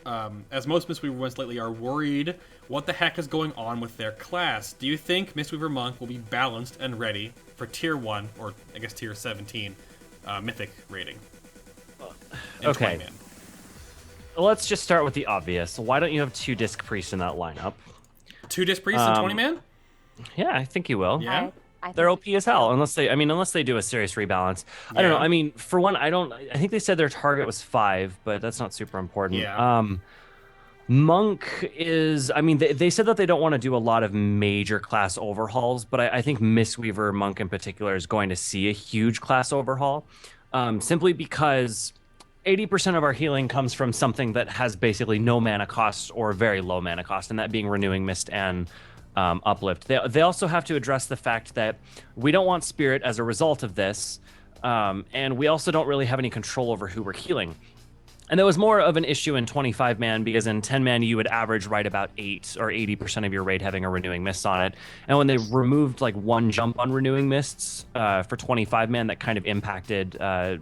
as most Mistweaver ones lately are, worried what the heck is going on with their class. Do you think Mistweaver Monk will be balanced and ready for Tier 1, or I guess Tier 17, Mythic rating? Okay. Let's just start with the obvious. Why don't you have 2 Disc Priests in that lineup? 2 Disc Priests and 20-man? Yeah, I think you will. Yeah. They're OP as hell, unless they do a serious rebalance. Yeah. I don't know. I mean, for one, I think they said their target was 5, but that's not super important. Yeah. Monk is, I mean, they said that they don't want to do a lot of major class overhauls, but I think Mistweaver Monk in particular is going to see a huge class overhaul, simply because 80% of our healing comes from something that has basically no mana cost or very low mana cost, and that being Renewing Mist and Uplift. They also have to address the fact that we don't want Spirit as a result of this, and we also don't really have any control over who we're healing. And that was more of an issue in 25-man, because in 10-man you would average right about 8 or 80% of your raid having a Renewing Mist on it. And when they removed like 1 jump on Renewing Mists for 25-man, that kind of impacted our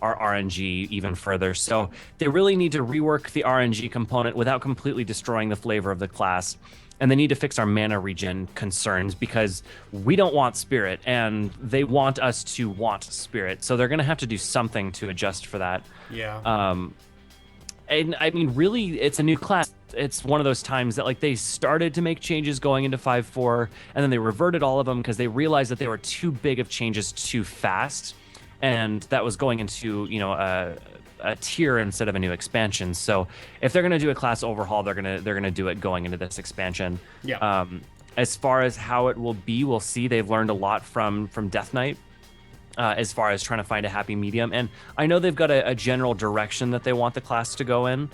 RNG even further. So they really need to rework the RNG component without completely destroying the flavor of the class. And they need to fix our mana regen concerns, because we don't want Spirit and they want us to want Spirit. So they're going to have to do something to adjust for that. Yeah. And I mean, really, it's a new class. It's one of those times that like they started to make changes going into 5.4, and then they reverted all of them because they realized that they were too big of changes too fast. And that was going into, a tier instead of a new expansion. So if they're going to do a class overhaul, they're going to do it going into this expansion. Yeah. As far as how it will be, we'll see. They've learned a lot from Death Knight as far as trying to find a happy medium. And I know they've got a general direction that they want the class to go in.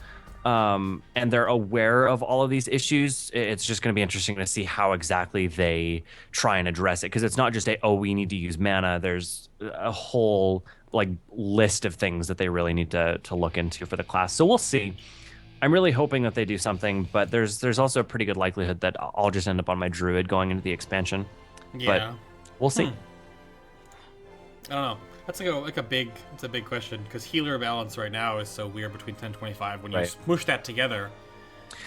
And they're aware of all of these issues. It's just going to be interesting to see how exactly they try and address it, because it's not just we need to use mana. There's a whole like list of things that they really need to look into for the class. So we'll see. I'm really hoping that they do something, but there's also a pretty good likelihood that I'll just end up on my druid going into the expansion. Yeah. But we'll see. I don't know. That's like a big question, because healer balance right now is so weird between 10 and 25 when you smush that together.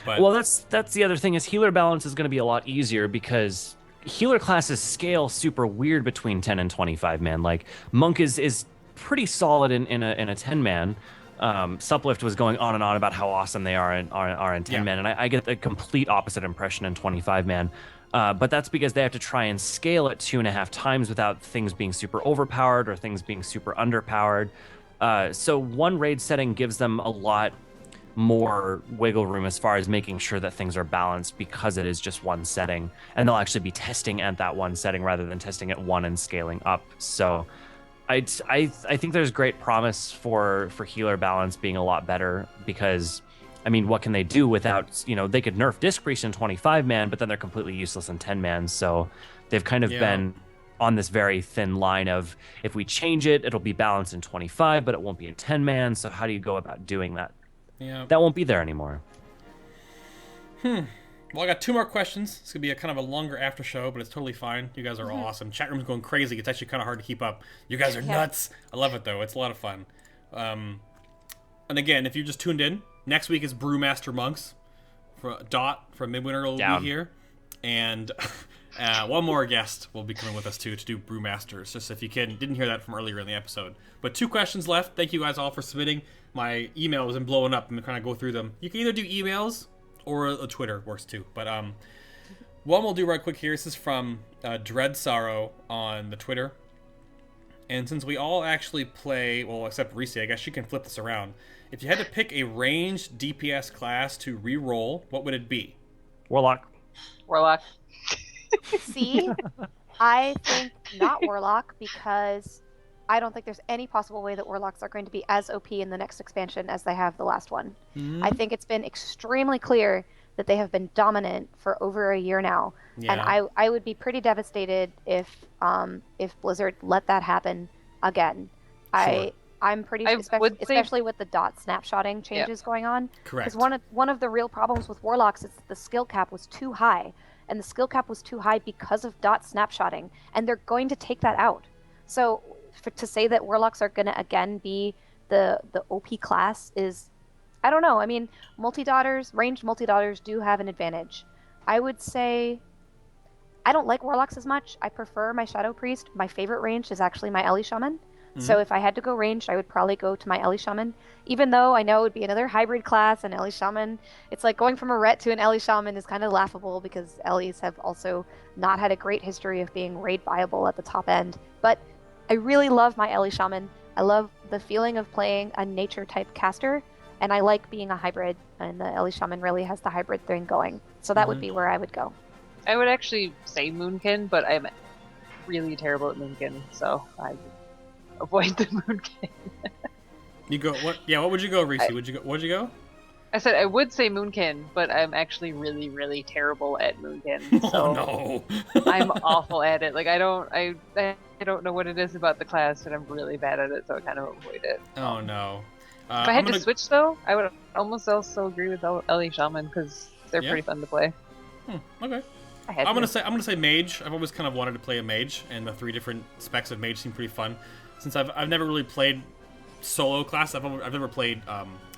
But well, that's the other thing, is healer balance is going to be a lot easier because healer classes scale super weird between 10 and 25 man. Like Monk is pretty solid in a 10 man. Suplift was going on and on about how awesome they are in 10 man, and I get the complete opposite impression in 25 man. But that's because they have to try and scale it 2.5 times without things being super overpowered or things being super underpowered. So one raid setting gives them a lot more wiggle room as far as making sure that things are balanced, because it is just one setting, and they'll actually be testing at that one setting rather than testing at one and scaling up. So I think there's great promise for healer balance being a lot better, because I mean, what can they do without, they could nerf Disc Priest in 25-man, but then they're completely useless in 10-man. So they've kind of been on this very thin line of, if we change it, it'll be balanced in 25, but it won't be in 10-man. So how do you go about doing that? Yeah. That won't be there anymore. Well, I got 2 more questions. It's going to be a kind of a longer after show, but it's totally fine. You guys are awesome. Chat room's going crazy. It's actually kind of hard to keep up. You guys are nuts. I love it, though. It's a lot of fun. And again, if you just tuned in, next week is Brewmaster Monks. Dot from Midwinter will be here. And one more guest will be coming with us, too, to do Brewmasters. Just if you didn't hear that from earlier in the episode. But 2 questions left. Thank you guys all for submitting. My email has been blowing up. I'm going to kind of go through them. You can either do emails or a Twitter works, too. But one we'll do right quick here. This is from Dread Sorrow on the Twitter. And since we all actually play, well, except Reesi, I guess she can flip this around. If you had to pick a ranged DPS class to re-roll, what would it be? Warlock. See, I think not Warlock, because I don't think there's any possible way that Warlocks are going to be as OP in the next expansion as they have the last one. I think it's been extremely clear that they have been dominant for over a year now. Yeah. And I would be pretty devastated if Blizzard let that happen again. Sure. I'm pretty, especially with the dot snapshotting changes going on. Correct. Because one of the real problems with Warlocks is that the skill cap was too high. and the skill cap was too high because of dot snapshotting, and they're going to take that out. So to say that Warlocks are going to again be the OP class is, I don't know. I mean, ranged multi-daughters do have an advantage. I would say I don't like Warlocks as much. I prefer my Shadow Priest. My favorite ranged is actually my Ellie Shaman. So if I had to go ranged, I would probably go to my Ellie Shaman, even though I know it would be another hybrid class, and Ellie Shaman, it's like going from a Ret to an Ellie Shaman is kind of laughable because Ellies have also not had a great history of being raid viable at the top end. But I really love my Ellie Shaman. I love the feeling of playing a nature type caster, and I like being a hybrid, and the Ellie Shaman really has the hybrid thing going. So that would be where I would go. I would actually say Moonkin, but I'm really terrible at Moonkin, so I would avoid the Moonkin. You go what? Yeah, what would you go, Reesi? What'd you go? I said I would say Moonkin, but I'm actually really, really terrible at Moonkin. So Oh no. I'm awful at it. Like I don't know what it is about the class, but I'm really bad at it, so I kind of avoid it. Oh no. If I had to switch though, I would almost also agree with Ellie Shaman because they're pretty fun to play. Okay. I'm gonna say mage. I've always kind of wanted to play a mage, and the 3 different specs of mage seem pretty fun. Since I've never really played solo class, I've never played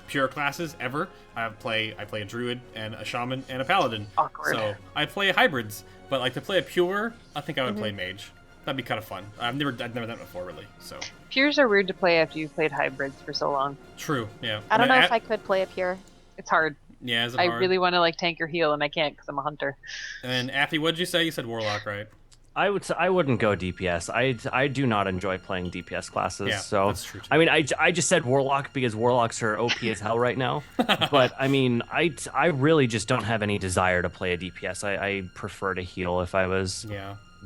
pure classes ever. I play a druid and a shaman and a paladin. Awkward. So I play hybrids, but like to play a pure, I think I would play mage. That'd be kind of fun. I've never done it before really. So pures are weird to play after you've played hybrids for so long. True. Yeah. I don't know if I could play a pure. It's hard. Yeah, is it I hard? really want to like tank or heal, and I can't because I'm a hunter. And Affy, what'd you say? You said warlock, right? I wouldn't go DPS. I do not enjoy playing DPS classes. Yeah, so that's true too. I mean, I just said warlock because warlocks are OP as hell right now. But I mean, I really just don't have any desire to play a DPS. I prefer to heal if I was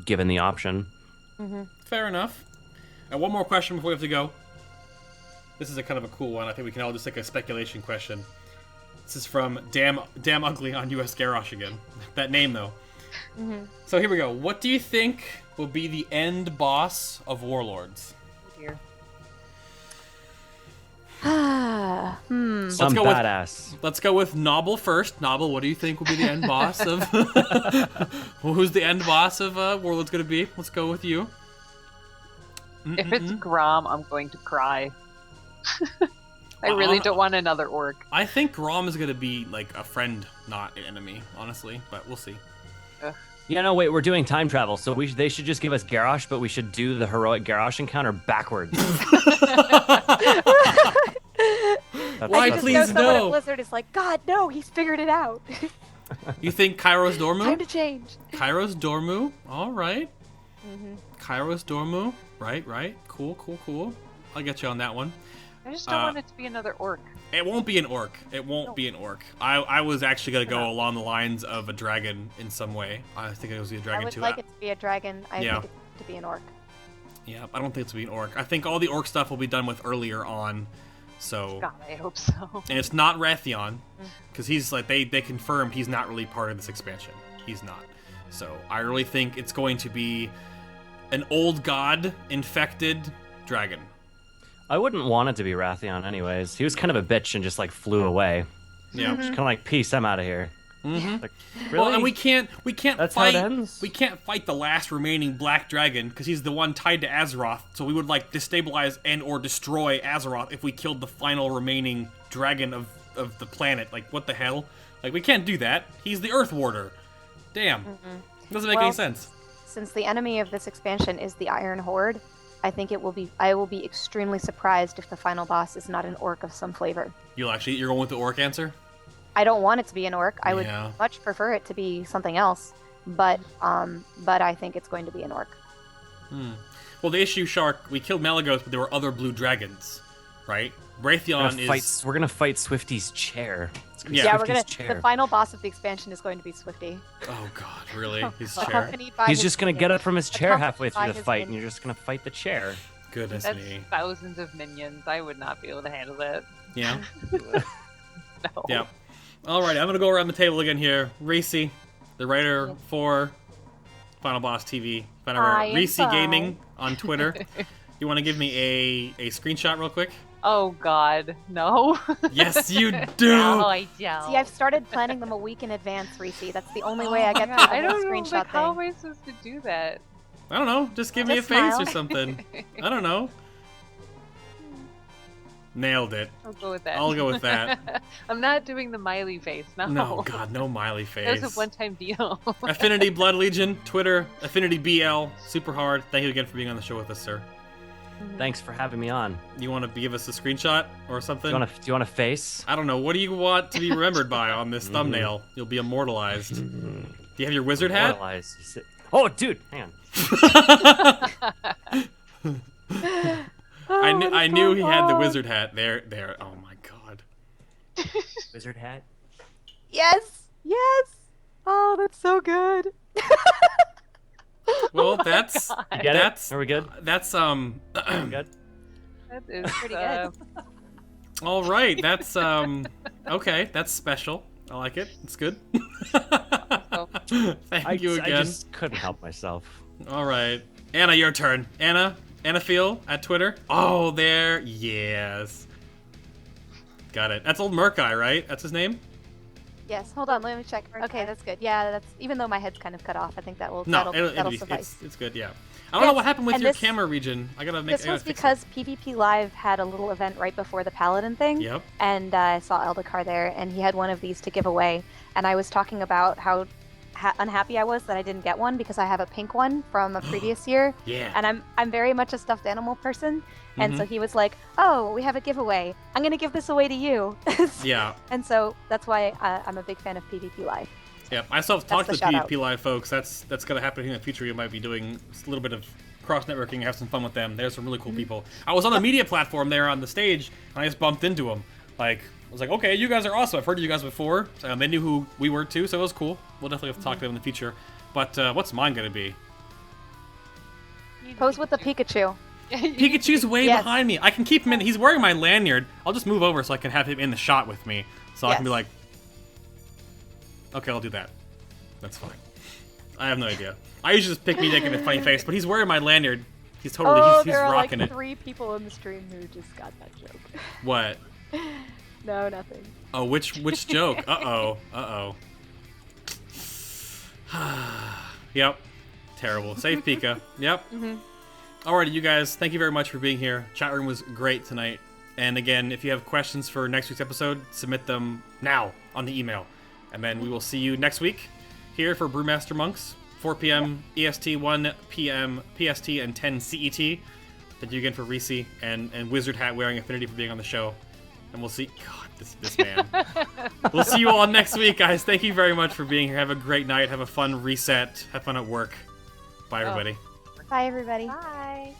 given the option. Fair enough. And one more question before we have to go. This is a kind of a cool one. I think we can all just take a speculation question. This is from Damn Ugly on US Garrosh again. That name though. So here we go. What do you think will be the end boss of Warlords? Here. Some badass. Let's go with Nobble first. Nobble, what do you think will be the end boss of... Who's the end boss of Warlords going to be? Let's go with you. If it's Grom, I'm going to cry. I really don't want another orc. I think Grom is going to be like a friend, not an enemy, honestly, but we'll see. Yeah, no, wait, we're doing time travel, so they should just give us Garrosh, but we should do the heroic Garrosh encounter backwards. Why, please, no! Blizzard is like, God, no, he's figured it out. You think Kairos Dormu? Time to change. Kairos Dormu, all right. Kairos Dormu, right. Cool. I'll get you on that one. I just don't want it to be another orc. It won't be an orc. It won't be an orc. I was actually going to go along the lines of a dragon in some way. I think it was a dragon too. I would like it to be a dragon. I think it to be an orc. Yeah, I don't think it's to be an orc. I think all the orc stuff will be done with earlier on. So God, I hope so. And it's not Rathion, because he's like they confirmed he's not really part of this expansion. He's not. So I really think it's going to be an old god infected dragon. I wouldn't want it to be Rathion anyways. He was kind of a bitch and just like flew away. Yeah. Just kind of like, peace, I'm out of here. Like, really? Well, and we can't That's fight. how it ends? We can't fight the last remaining black dragon because he's the one tied to Azeroth. So we would like destabilize and or destroy Azeroth if we killed the final remaining dragon of the planet. Like what the hell? Like we can't do that. He's the Earth Warder. Damn. Doesn't make any sense. Since the enemy of this expansion is the Iron Horde, I think I will be extremely surprised if the final boss is not an orc of some flavor. You're going with the orc answer? I don't want it to be an orc. I would much prefer it to be something else, but I think it's going to be an orc. Well, the issue, Shark, we killed Malagos, but there were other blue dragons, right? Raytheon we're gonna fight Swifty's chair. Yeah, the final boss of the expansion is going to be Swifty. Oh God, really? His chair? He's just gonna get up from his chair halfway through the fight, and you're just gonna fight the chair. Goodness That's me. thousands of minions. I would not be able to handle that. Yeah. No. Yeah. All right, I'm gonna go around the table again here. Reesi, the writer for FinalBossTV, Reesi Gaming on Twitter. You want to give me a screenshot real quick? Oh God, no. Yes, you do. No, I don't. See, I've started planning them a week in advance, Reese. That's the only way I get Yeah, to I the whole don't know. screenshot Like, how am thing. I supposed to do that? I don't know. Just give me a Just face smile. or something. I don't know. Nailed it. I'll go with that. I'll go with that. I'm not doing the Miley face. No. No, God, no Miley face. That was a one-time deal. Affinity Blood Legion, Twitter, Affinity BL, super hard. Thank you again for being on the show with us, sir. Thanks for having me on. You want to give us a screenshot or something? Do you want a face? I don't know. What do you want to be remembered by on this thumbnail? You'll be immortalized. Do you have your wizard hat? Immortalized. Oh, dude, hang on. I knew he had the wizard hat. There. Oh my God. Wizard hat. Yes! Yes! Oh, that's so good. Well, that's You get it? Are we good? That's We good? That is Pretty good. all right. That's okay. That's special. I like it. It's good. Thank you again. I just couldn't help myself. All right, Anna, your turn. Anna Feel at Twitter. Oh, there. Yes. Got it. That's old Merc guy, right? That's his name. Yes, hold on, let me check. Okay, that's good. Yeah, that's even though my head's kind of cut off, I think that'll suffice. It's good. Yeah. I don't know what happened with and your this- camera region. I gotta make. This was because PvP Live had a little event right before the Paladin thing. Yep. And I saw Eldakar there, and he had one of these to give away. And I was talking about how unhappy I was that I didn't get one because I have a pink one from a previous year. Yeah. And I'm very much a stuffed animal person. And so he was like, "Oh, we have a giveaway. I'm gonna give this away to you." Yeah. And so that's why I'm a big fan of PvP Live. Yep. I still have to talk to the the shout-out. PvP Live folks. That's gonna happen in the future. You might be doing a little bit of cross networking, have some fun with them. There's some really cool people. I was on the media platform there on the stage, and I just bumped into them. Like, I was like, okay, you guys are awesome. I've heard of you guys before. They knew who we were too, so it was cool. We'll definitely have to talk to them in the future. But what's mine gonna be? Pose with the Pikachu. Pikachu's way Yes. behind me. I can keep him in. He's wearing my lanyard. I'll just move over so I can have him in the shot with me. So I can be Yes. like, okay, I'll do that. That's fine. I have no idea. I usually just pick me making a funny face, but he's wearing my lanyard. He's totally, he's there are rocking like it. 3 people in the stream who just got that joke. What? No, nothing. Oh, which joke? Uh-oh. Yep. Terrible. Save Pika. Yep. Alrighty, you guys, thank you very much for being here. Chat room was great tonight. And again, if you have questions for next week's episode, submit them now on the email. And then we will see you next week here for Brewmaster Monks, 4 p.m. EST, 1 p.m. PST, and 10 CET. Thank you again for Reese and Wizard Hat wearing Affinity for being on the show. And we'll see... God, this man. We'll see you all next week, guys. Thank you very much for being here. Have a great night. Have a fun reset. Have fun at work. Bye, everybody. Bye, everybody. Bye.